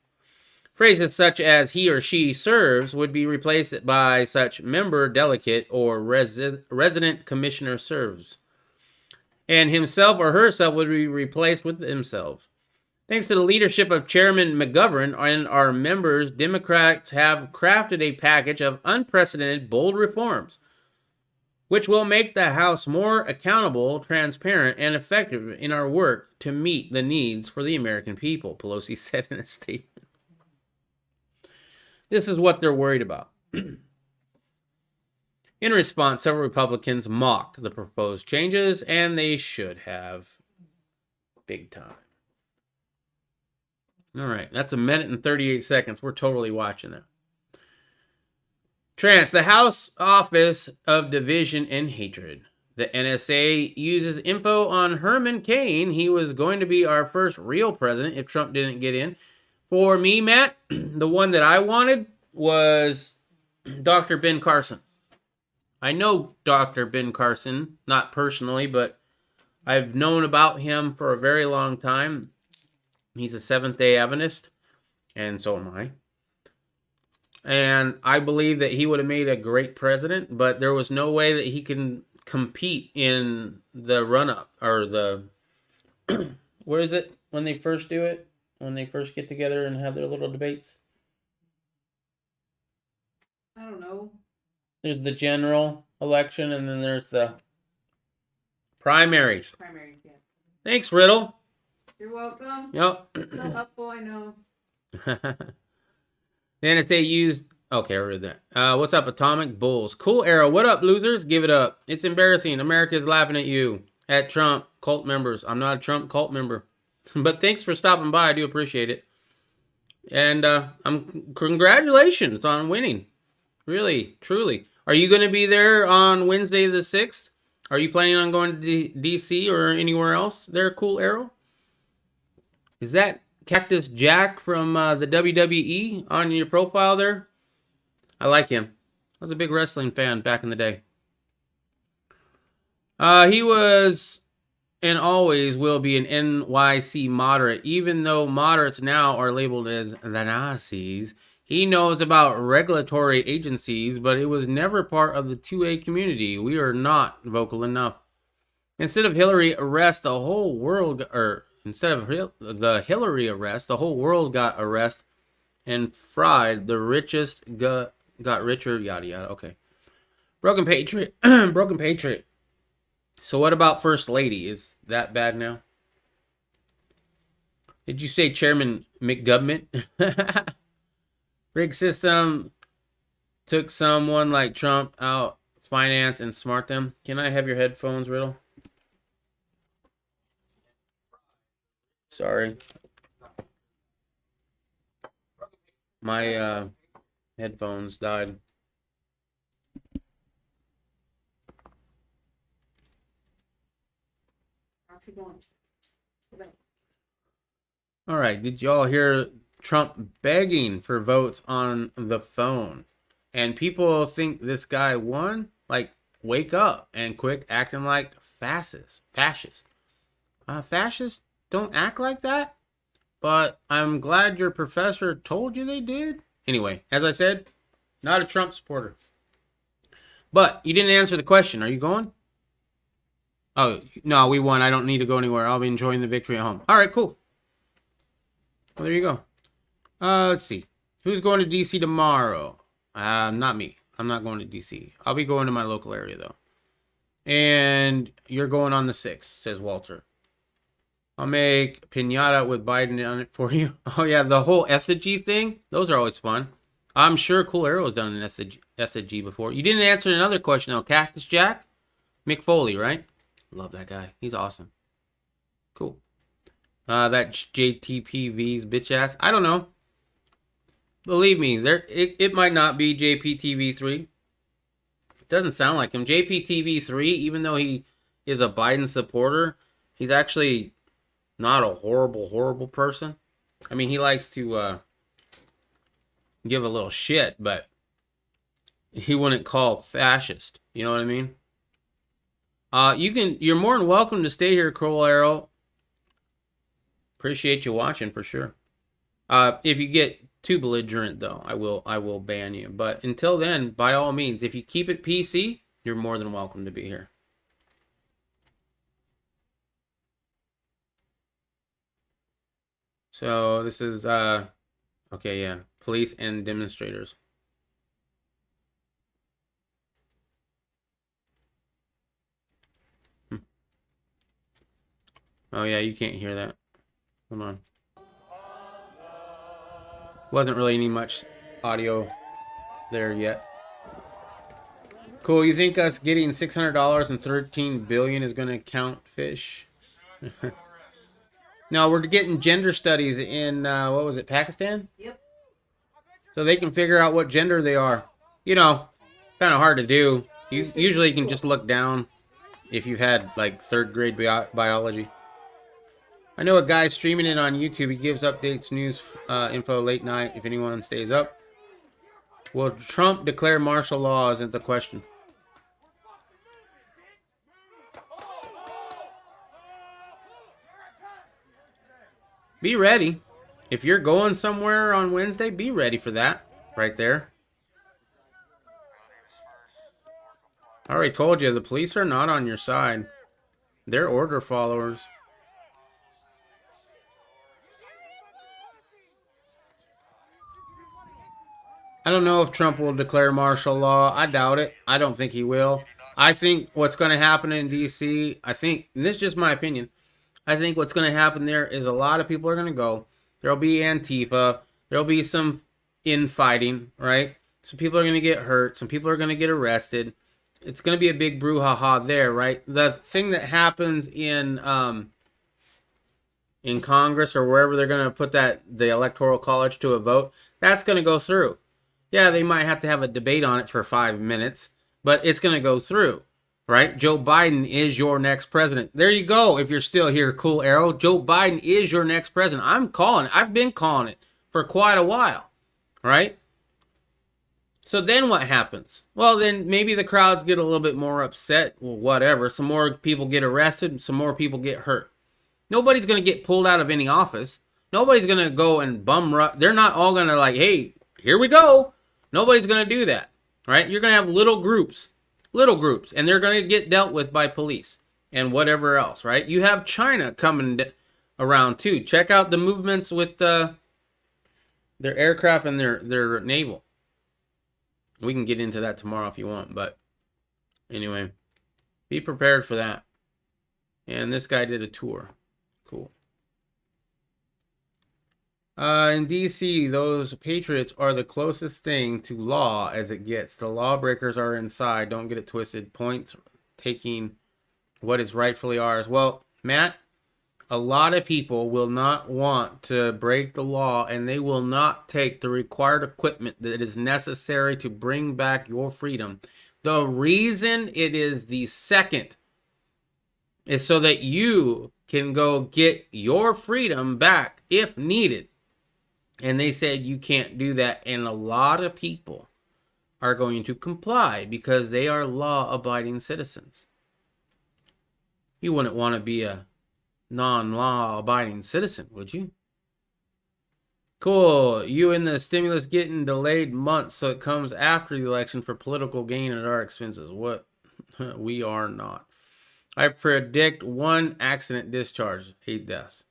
Phrases such as he or she serves would be replaced by such member, delegate, or resident commissioner serves. And himself or herself would be replaced with themselves. Thanks to the leadership of Chairman McGovern and our members, Democrats have crafted a package of unprecedented, bold reforms, which will make the House more accountable, transparent, and effective in our work to meet the needs for the American people, Pelosi said in a statement. This is what they're worried about. In response, several Republicans mocked the proposed changes, and they should have. Big time. All right, that's 1 minute and 38 seconds. We're totally watching that. The House Office of Division and Hatred. The NSA uses info on Herman Cain. He was going to be our first real president if Trump didn't get in. For me, Matt, the one that I wanted was Dr. Ben Carson. I know Dr. Ben Carson, not personally, but I've known about him for a very long time. He's a Seventh-day Adventist, and so am I. And I believe that he would have made a great president, but there was no way that he can compete in the run-up, or the, what is it, when they first do it? When they first get together and have their little debates? I don't know. There's the general election, and then there's the primaries. Primaries, yeah. Thanks, Riddle. You're welcome. Yep. So helpful, I know. The NSA used... Okay, I read that. What's up, Atomic Bulls? Cool Arrow. What up, losers? Give it up. It's embarrassing. America's laughing at you. At Trump cult members. I'm not a Trump cult member. But thanks for stopping by. I do appreciate it. And congratulations on winning. Really, truly. Are you going to be there on Wednesday the 6th? Are you planning on going to D.C. or anywhere else there, Cool Arrow? Is that Cactus Jack from the WWE on your profile there? I like him. I was a big wrestling fan back in the day. He was and always will be an NYC moderate, even though moderates now are labeled as the Nazis. He knows about regulatory agencies, but it was never part of the 2A community. We are not vocal enough. Instead of Hillary arrest, the whole world, or instead of the Hillary arrest, the whole world got arrested and fried. The richest got richer, yada yada. Okay. Broken Patriot. Broken Patriot So what about First Lady? Is that bad now? Did you say Chairman McGovernment? Rig system took someone like Trump out finance and smart them. Can I have your headphones, Riddle? Sorry. My headphones died. How's it going? All right, did y'all hear Trump begging for votes on the phone? And people think this guy won? Like, wake up and quit acting like fascists. Fascists don't act like that, but I'm glad your professor told you they did. Anyway, as I said, not a Trump supporter. But you didn't answer the question. Are you going? Oh, no, we won. I don't need to go anywhere. I'll be enjoying the victory at home. All right, cool. Well, there you go. Let's see. Who's going to DC tomorrow? Not me. I'm not going to DC. I'll be going to my local area, though. And you're going on the 6th, says Walter. I'll make pinata with Biden on it for you. Oh, yeah, the whole effigy thing. Those are always fun. I'm sure Cool Arrow's done an effigy before. You didn't answer another question, though. Cactus Jack? Mick Foley, right? Love that guy. He's awesome. Cool. That JTPV's bitch ass. I don't know. Believe me, it might not be JPTV3. It doesn't sound like him. JPTV3, even though he is a Biden supporter, he's actually not a horrible person. I mean, he likes to give a little shit, but he wouldn't call fascist. You know what I mean? You're more than welcome to stay here, Cruel Arrow. Appreciate you watching for sure. If you get too belligerent, though, I will ban you. But until then, by all means, if you keep it PC, you're more than welcome to be here. So this is okay, yeah, police and demonstrators. Oh yeah, you can't hear that. Hold on. Wasn't really any much audio there yet. Cool, you think us getting $600 and $13 billion is going to count fish? No, we're getting gender studies in, what was it, Pakistan? Yep. So they can figure out what gender they are. You know, kind of hard to do. Usually you can just look down if you've had, like, 3rd grade biology. I know a guy streaming it on YouTube. He gives updates, news, info late night if anyone stays up. Will Trump declare martial law isn't the question. Be ready. If you're going somewhere on Wednesday, be ready for that right there. I already told you, the police are not on your side. They're order followers. I don't know if Trump will declare martial law. I doubt it. I don't think he will. I think what's going to happen in D.C., and this is just my opinion, I think what's going to happen there is a lot of people are going to go. There'll be Antifa. There'll be some infighting, right? Some people are going to get hurt. Some people are going to get arrested. It's going to be a big brouhaha there, right? The thing that happens in Congress or wherever they're going to put the Electoral College to a vote, that's going to go through. Yeah, they might have to have a debate on it for 5 minutes, but it's going to go through, right? Joe Biden is your next president. There you go. If you're still here, Cool Arrow, Joe Biden is your next president. I'm calling it. I've been calling it for quite a while, right? So then what happens? Well, then maybe the crowds get a little bit more upset. Well, whatever. Some more people get arrested. Some more people get hurt. Nobody's going to get pulled out of any office. Nobody's going to go and bum rush. They're not all going to like, hey, here we go. Nobody's going to do that, right? You're going to have little groups, and they're going to get dealt with by police and whatever else, right? You have China coming around too. Check out the movements with their aircraft and their naval. We can get into that tomorrow if you want, but anyway, be prepared for that. And this guy did a tour. Cool. In DC, those patriots are the closest thing to law as it gets. The lawbreakers are inside. Don't get it twisted. Points taking what is rightfully ours. Well, Matt, a lot of people will not want to break the law, and they will not take the required equipment that is necessary to bring back your freedom. The reason it is the second is so that you can go get your freedom back if needed. And they said you can't do that. And a lot of people are going to comply because they are law-abiding citizens. You wouldn't want to be a non-law-abiding citizen, would you? Cool. You and the stimulus getting delayed months, so it comes after the election for political gain at our expenses. What? We are not. I predict 1 accident discharge, 8 deaths.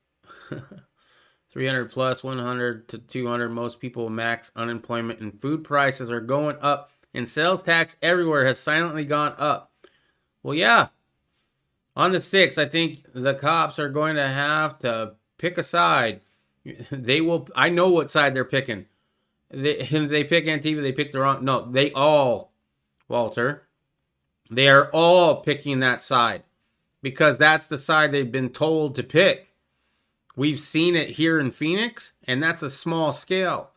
300 plus, 100 to 200. Most people max unemployment, and food prices are going up, and sales tax everywhere has silently gone up. Well, yeah. On the 6th, I think the cops are going to have to pick a side. They will. I know what side they're picking. They pick Antifa, they pick the wrong. No, they all, Walter. They are all picking that side because that's the side they've been told to pick. We've seen it here in Phoenix, and that's a small scale.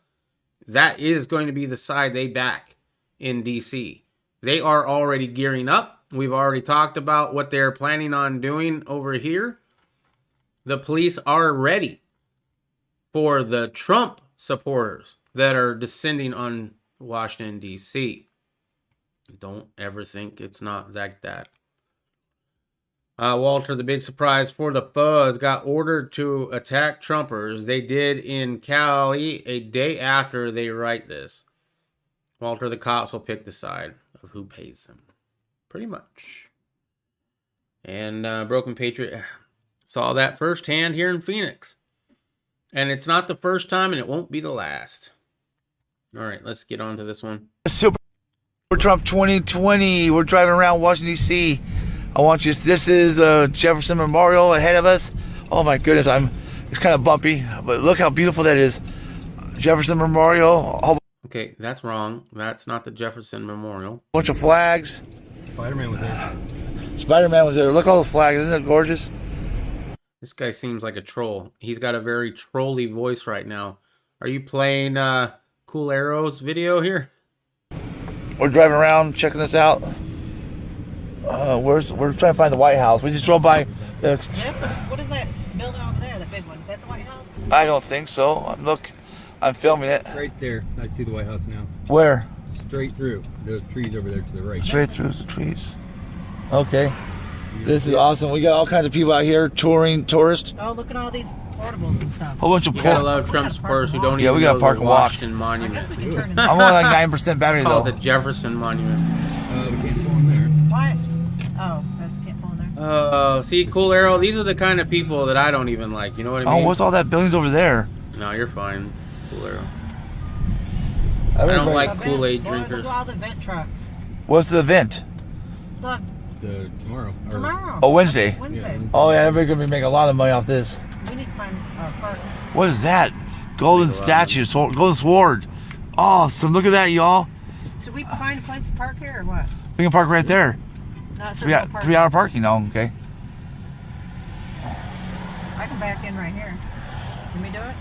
That is going to be the side they back in DC. They are already gearing up. We've already talked about what they're planning on doing over here. The police are ready for the Trump supporters that are descending on Washington, D.C. Don't ever think it's not like that. Walter, the big surprise for the fuzz, got ordered to attack Trumpers. They did in Cali a day after they write this. Walter, the cops will pick the side of who pays them. Pretty much. And Broken Patriot saw that firsthand here in Phoenix. And it's not the first time, and it won't be the last. All right, let's get on to this one. Super Trump 2020. We're driving around Washington, D.C. I want you. This is the Jefferson Memorial ahead of us. Oh my goodness, it's kind of bumpy, but look how beautiful that is. Jefferson Memorial. Okay, that's wrong. That's not the Jefferson Memorial. Bunch of flags. Spider-Man was there. Spider-Man was there. Look at all those flags. Isn't it gorgeous? This guy seems like a troll. He's got a very trolly voice right now. Are you playing Cool Arrow's video here? We're driving around checking this out. We're trying to find the White House. We just drove by. What is that building over there? The big one? Is that the White House? I don't think so. I'm filming it. Right there. I see the White House now. Where? Straight through. Those trees over there to the right. Straight through the trees. Okay. This is awesome. We got all kinds of people out here tourists. Oh, look at all these portables and stuff. Whole bunch of We got a lot of Trump supporters who don't Yeah, even we gotta know park the and walk. Washington I Monument. guess we can turn in. I'm only like 9% battery Call though. it the Jefferson Monument. We can't go in there. What? Oh, that's can't pull in there. See, Cool Arrow, these are the kind of people that I don't even like. You know what I mean? Oh, what's all that buildings over there? No, you're fine, Cool Arrow. I don't like The Kool-Aid vent. Boy, drinkers. Look at all the vent trucks. What's the event? Look, Tomorrow. Or- tomorrow. Oh, Wednesday. Wednesday. Oh yeah, everybody's gonna be making a lot of money off this. We need to find a park. What is that? Golden Make a lot of statue, golden sword. Awesome! Look at that, y'all. Should we find a place to park here or what? We can park right there. No, it says We no got parking. 3-hour parking now. Okay. I can back in right here. Can we do it?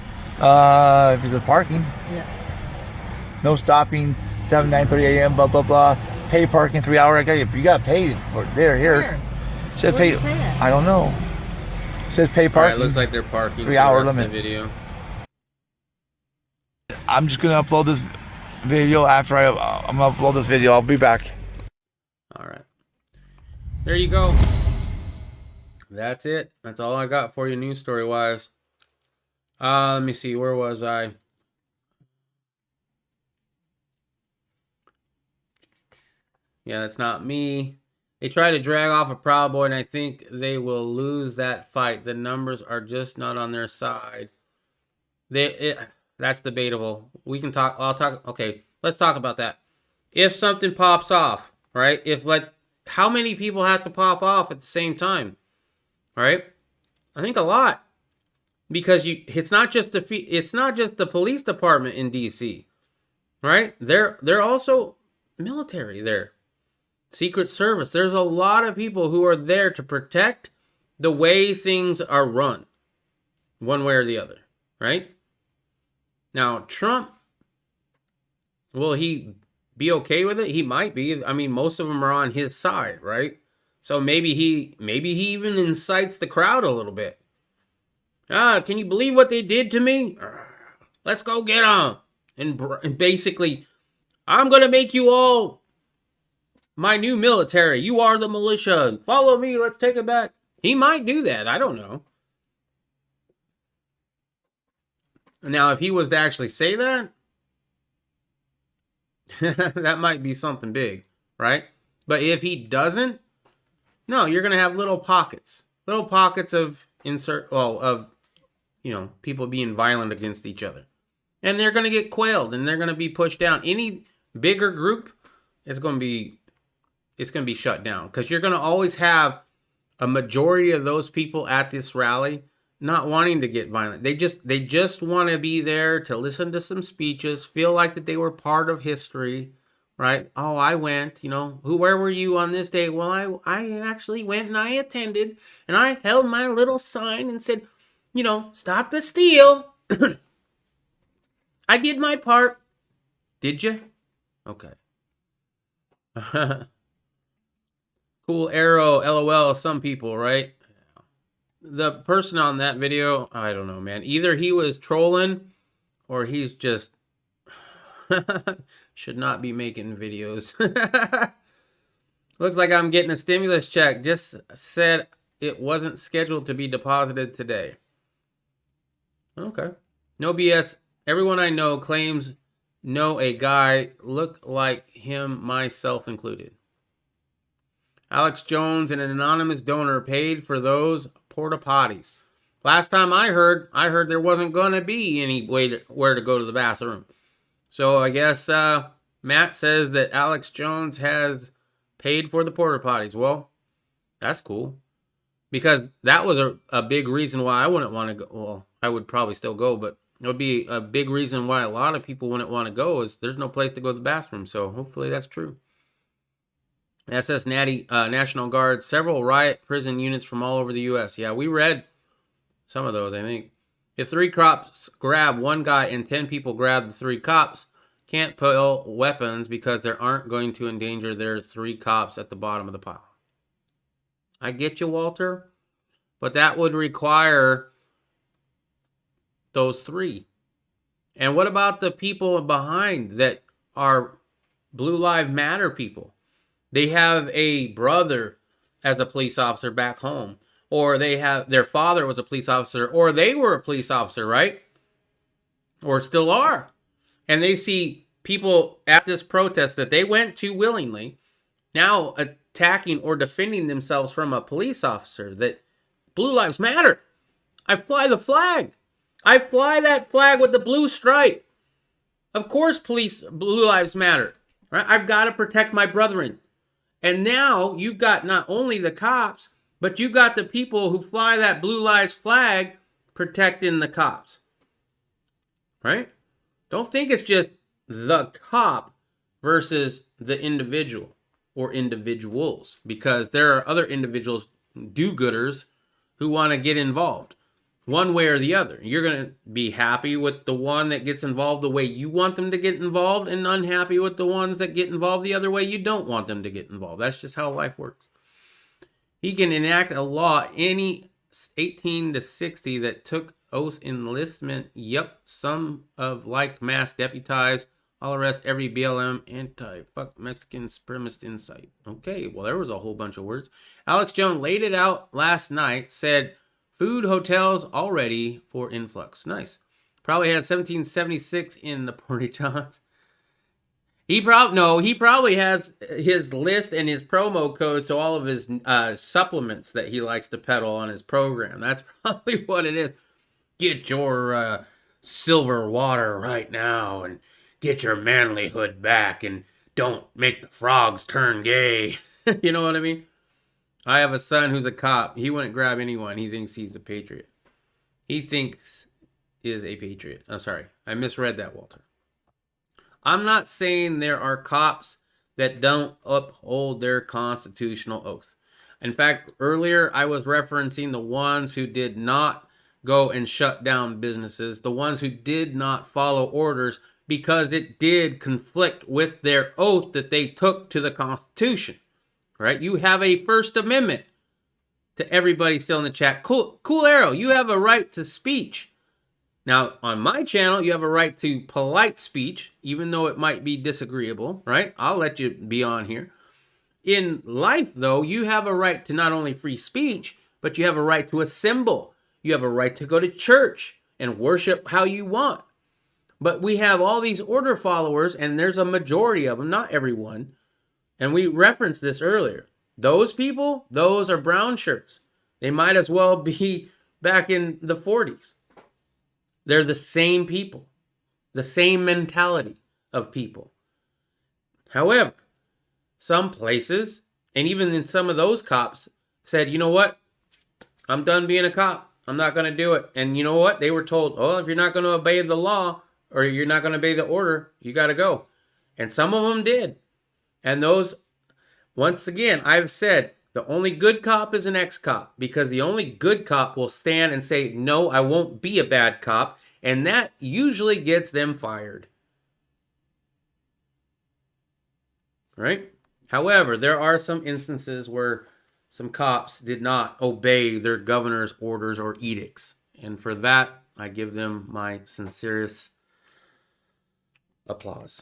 If it's a parking, Yeah. no stopping. 7, 9:30 a.m. Blah blah blah. Pay parking 3 hour. You got to pay for there here. Here. Says Where'd pay. you pay at? I don't know. Says pay All right, parking. looks like they're parking. 3 for hour the rest of limit. the video. I'm just gonna upload this video after I'm gonna upload this video. I'll be back. All right. There you go. That's it. That's all I got for you news story wise. Let me see. Where was I? Yeah, that's not me. They try to drag off a Proud Boy, and I think they will lose that fight. The numbers are just not on their side. That's debatable. We can talk. I'll talk. Okay, let's talk about that. If something pops off, right? How many people have to pop off at the same time? right? I think a lot. Because it's not just the police department in DC, right? They're also military there. Secret Service. There's a lot of people who are there to protect the way things are run, one way or the other, right? Now, Trump, will he be okay with it? He might be. I mean, most of them are on his side, right? So maybe he even incites the crowd a little bit. Can you believe what they did to me? Let's go get them. And basically, I'm going to make you all my new military. You are the militia. Follow me. Let's take it back. He might do that. I don't know. Now, if he was to actually say that, that might be something big, right? But if he doesn't, no, you're going to have little pockets of people being violent against each other. And they're going to get quailed and they're going to be pushed down. Any bigger group is going to be shut down, because you're going to always have a majority of those people at this rally not wanting to get violent. They just want to be there to listen to some speeches, feel like that they were part of history, right? Oh, I went, where were you on this day? Well, I actually went and I attended and I held my little sign and said, stop the steal. I did my part. Did you? Okay. Cool arrow, LOL, some people, right? The person on that video, I don't know, man. Either he was trolling or he's just should not be making videos. Looks like I'm getting a stimulus check. Just said it wasn't scheduled to be deposited today. Okay. No BS. Everyone I know claims know a guy look like him, myself included. Alex Jones and an anonymous donor paid for those porta potties. Last time I heard there wasn't going to be any where to go to the bathroom. So I guess Matt says that Alex Jones has paid for the porta potties. Well, that's cool. Because that was a big reason why I wouldn't want to go. Well, I would probably still go, but it would be a big reason why a lot of people wouldn't want to go is there's no place to go to the bathroom. So hopefully that's true. SS Natty, National Guard, several riot prison units from all over the U.S. Yeah, we read some of those, I think. If 3 cops grab one guy and 10 people grab the 3 cops, can't pull weapons because they aren't going to endanger their 3 cops at the bottom of the pile. I get you, Walter, but that would require those 3. And what about the people behind that are Blue Lives Matter people? They have a brother as a police officer back home, or they have their father was a police officer, or they were a police officer, right? Or still are. And they see people at this protest that they went to willingly now attacking or defending themselves from a police officer. That Blue Lives Matter. I fly the flag. I fly that flag with the blue stripe. Of course, Blue Lives Matter. Right? I've got to protect my brethren. And now you've got not only the cops, but you got the people who fly that Blue Lives flag protecting the cops. Right? Don't think it's just the cop versus the individual or individuals, because there are other individuals, do-gooders, who want to get involved one way or the other. You're going to be happy with the one that gets involved the way you want them to get involved, and unhappy with the ones that get involved the other way you don't want them to get involved. That's just how life works. He can enact a law, any 18 to 60 that took oath enlistment. Yep, some of like mass deputized. I'll arrest every BLM anti-fuck Mexican supremacist insight. Okay, well, there was a whole bunch of words. Alex Jones laid it out last night, said food hotels all ready for influx. Nice. Probably had 1776 in the Porta Johns. He probably has his list and his promo codes to all of his supplements that he likes to peddle on his program. That's probably what it is. Get your silver water right now and get your manlyhood back and don't make the frogs turn gay. You know what I mean? I have a son who's a cop. He wouldn't grab anyone. He thinks he's a patriot. He thinks is a patriot. Oh, sorry. I misread that, Walter. I'm not saying there are cops that don't uphold their constitutional oath. In fact, earlier I was referencing the ones who did not go and shut down businesses, the ones who did not follow orders because it did conflict with their oath that they took to the Constitution. Right? You have a First Amendment. To everybody still in the chat, cool Arrow, you have a right to speech. Now, on my channel, you have a right to polite speech, even though it might be disagreeable, right? I'll let you be on here. In life, though, you have a right to not only free speech, but you have a right to assemble. You have a right to go to church and worship how you want. But we have all these order followers, and there's a majority of them, not everyone. And we referenced this earlier. Those people, those are brown shirts. They might as well be back in the 40s. They're the same people, the same mentality of people. However, some places, and even in some of those cops, said, you know what? I'm done being a cop. I'm not going to do it. And you know what? They were told, oh, if you're not going to obey the law or you're not going to obey the order, you got to go. And some of them did. And those, once again, I've said, the only good cop is an ex-cop, because the only good cop will stand and say, no, I won't be a bad cop. And that usually gets them fired. Right? However, there are some instances where some cops did not obey their governor's orders or edicts. And for that, I give them my sincerest applause.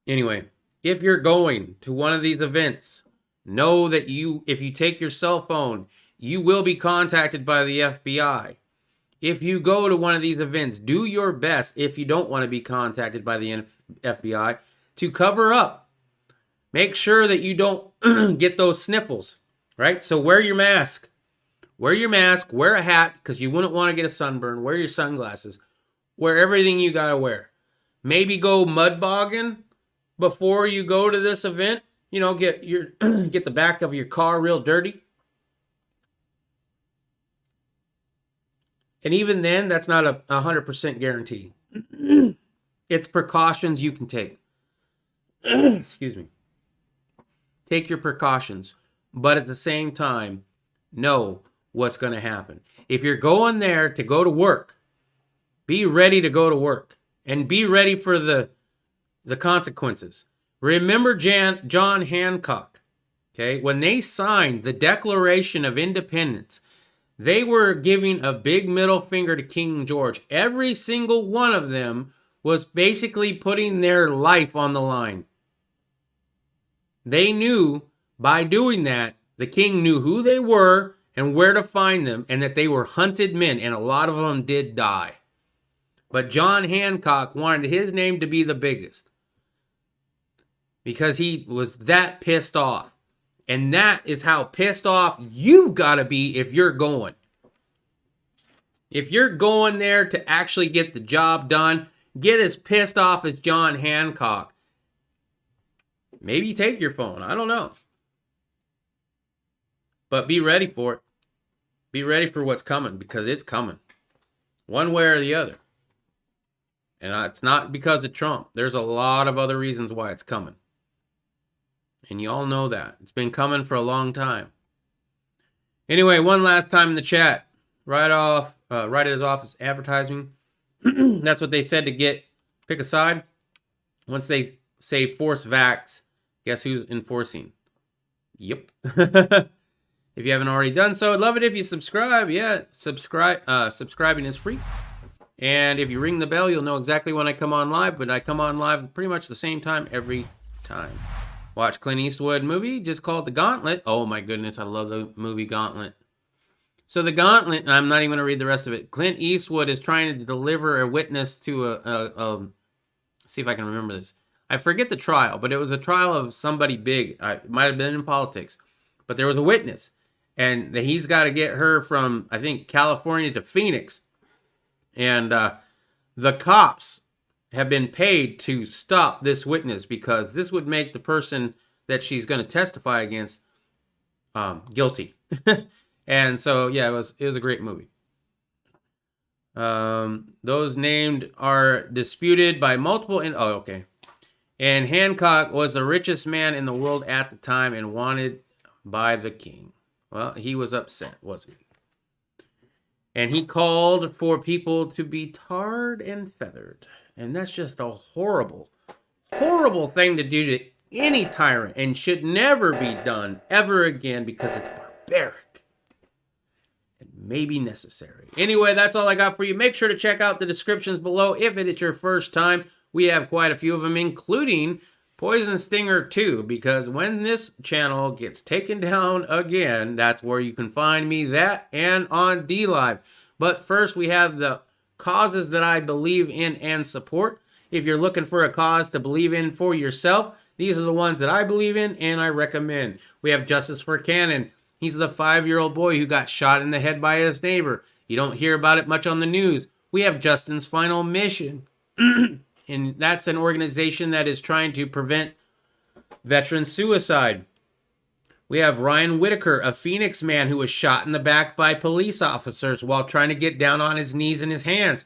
Anyway, if you're going to one of these events, know that if you take your cell phone, you will be contacted by the FBI. If you go to one of these events, do your best, if you don't want to be contacted by the FBI, to cover up. Make sure that you don't get those sniffles, right? So wear your mask. Wear your mask, wear a hat, because you wouldn't want to get a sunburn. Wear your sunglasses. Wear everything you got to wear. Maybe go mud bogging before you go to this event. You know, get the back of your car real dirty. And even then, that's not a 100% guarantee. It's precautions you can take. Excuse me. Take your precautions. But at the same time, know what's going to happen. If you're going there to go to work, be ready to go to work. And be ready for the consequences. Remember John Hancock, okay? When they signed the Declaration of Independence, they were giving a big middle finger to King George. Every single one of them was basically putting their life on the line. They knew by doing that, the king knew who they were and where to find them, and that they were hunted men, and a lot of them did die. But John Hancock wanted his name to be the biggest, because he was that pissed off. And that is how pissed off you gotta be if you're going. If you're going there to actually get the job done, get as pissed off as John Hancock. Maybe take your phone. I don't know. But be ready for it. Be ready for what's coming, because it's coming. One way or the other. And it's not because of Trump. There's a lot of other reasons why it's coming. And you all know that. It's been coming for a long time. Anyway, one last time in the chat. Right at his office advertising. That's what they said to pick a side. Once they say force vax, guess who's enforcing? Yep. If you haven't already done so, I'd love it if you subscribe. Yeah, subscribing is free. And if you ring the bell, you'll know exactly when I come on live. But I come on live pretty much the same time every time. Watch Clint Eastwood movie just called The Gauntlet. Oh my goodness, I love the movie Gauntlet. So The Gauntlet, and I'm not even going to read the rest of it. Clint Eastwood is trying to deliver a witness to see if I can remember this. I forget the trial, but it was a trial of somebody big. It might have been in politics. But there was a witness. And he's got to get her from, I think, California to Phoenix. And the cops have been paid to stop this witness, because this would make the person that she's going to testify against guilty. And so, yeah, it was a great movie. Those named are disputed by multiple. Okay. And Hancock was the richest man in the world at the time and wanted by the king. Well, he was upset, wasn't he? And he called for people to be tarred and feathered. And that's just a horrible, horrible thing to do to any tyrant and should never be done ever again because it's barbaric and maybe necessary. Anyway, that's all I got for you. Make sure to check out the descriptions below if it is your first time. We have quite a few of them, including Poison Stinger 2, because when this channel gets taken down again, that's where you can find me, that and on DLive. But first, we have the causes that I believe in and support. If you're looking for a cause to believe in for yourself, these are the ones that I believe in and I recommend. We have Justice for Cannon. He's the 5-year-old boy who got shot in the head by his neighbor. You don't hear about it much on the news. We have Justin's Final Mission. And that's an organization that is trying to prevent veteran suicide. We have Ryan Whitaker, a Phoenix man who was shot in the back by police officers while trying to get down on his knees and his hands.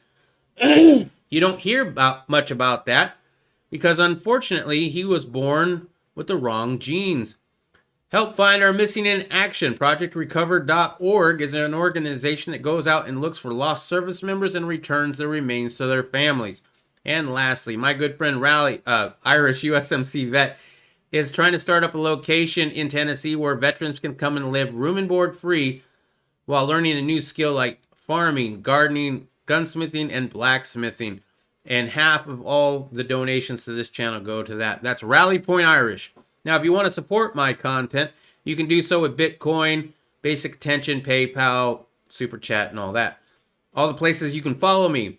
You don't hear much about that because, unfortunately, he was born with the wrong genes. Help find our missing in action. ProjectRecover.org is an organization that goes out and looks for lost service members and returns their remains to their families. And lastly, my good friend Irish USMC vet, is trying to start up a location in Tennessee where veterans can come and live room and board free while learning a new skill like farming, gardening, gunsmithing, and blacksmithing. And half of all the donations to this channel go to that. That's Rally Point Irish. Now, if you want to support my content, you can do so with Bitcoin, Basic Attention, PayPal, Super Chat, and all that. All the places you can follow me: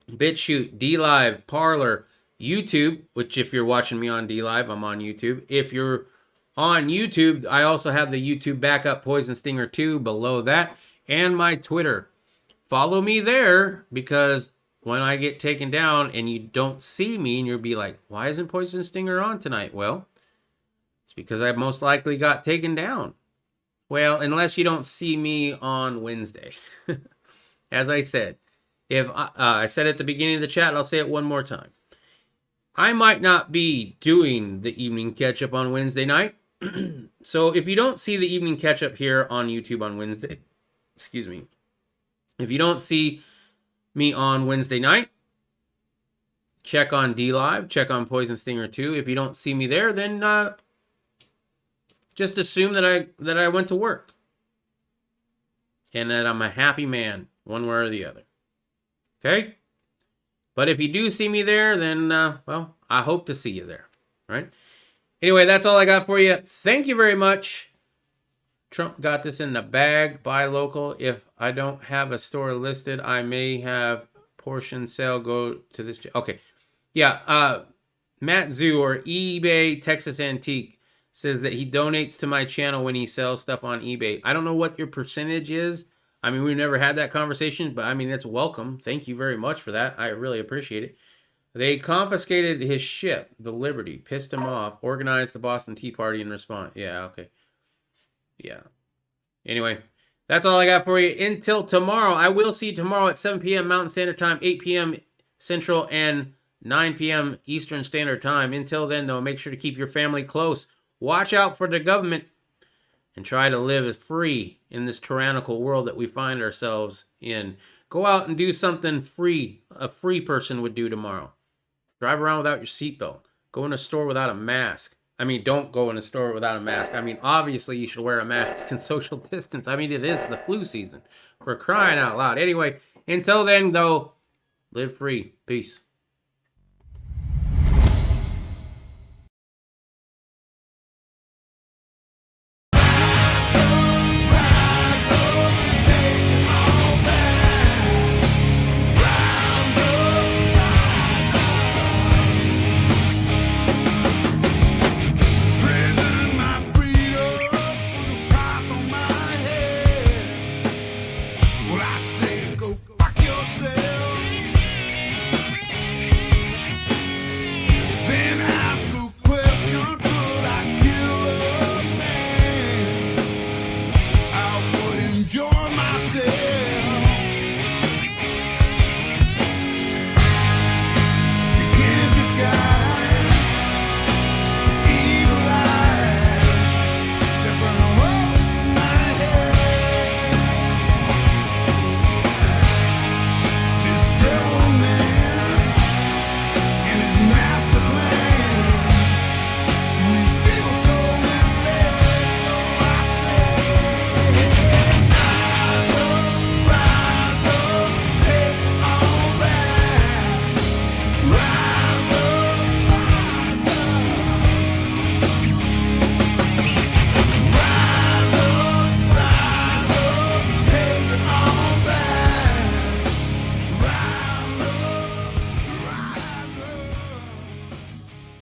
BitChute, DLive, Parler, YouTube, which if you're watching me on DLive, I'm on YouTube. If you're on YouTube, I also have the YouTube backup Poison Stinger 2 below that, and my Twitter. Follow me there, because when I get taken down and you don't see me and you'll be like, why isn't Poison Stinger on tonight? Well, it's because I most likely got taken down. Well, unless you don't see me on Wednesday. As I said, if I said at the beginning of the chat, I'll say it one more time. I might not be doing the evening catch-up on Wednesday night. So if you don't see the evening catch-up here on YouTube on Wednesday, excuse me, if you don't see me on Wednesday night, check on DLive, check on Poison Stinger 2. If you don't see me there, then just assume that I went to work and that I'm a happy man, one way or the other. Okay? But if you do see me there, then, well, I hope to see you there, right? Anyway, that's all I got for you. Thank you very much. Trump got this in the bag. Buy local. If I don't have a store listed, I may have portion sale go to this. Okay. Yeah. Matt Zoo, or eBay Texas Antique, says that he donates to my channel when he sells stuff on eBay. I don't know what your percentage is. I mean, we've never had that conversation, but I mean, it's welcome. Thank you very much for that. I really appreciate it. They confiscated his ship, the Liberty, pissed him off, organized the Boston Tea Party in response. Yeah, okay. Yeah. Anyway, that's all I got for you. Until tomorrow, I will see you tomorrow at 7 p.m. Mountain Standard Time, 8 p.m. Central, and 9 p.m. Eastern Standard Time. Until then, though, make sure to keep your family close. Watch out for the government. And try to live as free in this tyrannical world that we find ourselves in. Go out and do something free, a free person would do tomorrow. Drive around without your seatbelt. Go in a store without a mask. I mean, don't go in a store without a mask. I mean, obviously you should wear a mask and social distance. I mean, it is the flu season. For crying out loud. Anyway, until then, though, live free. Peace.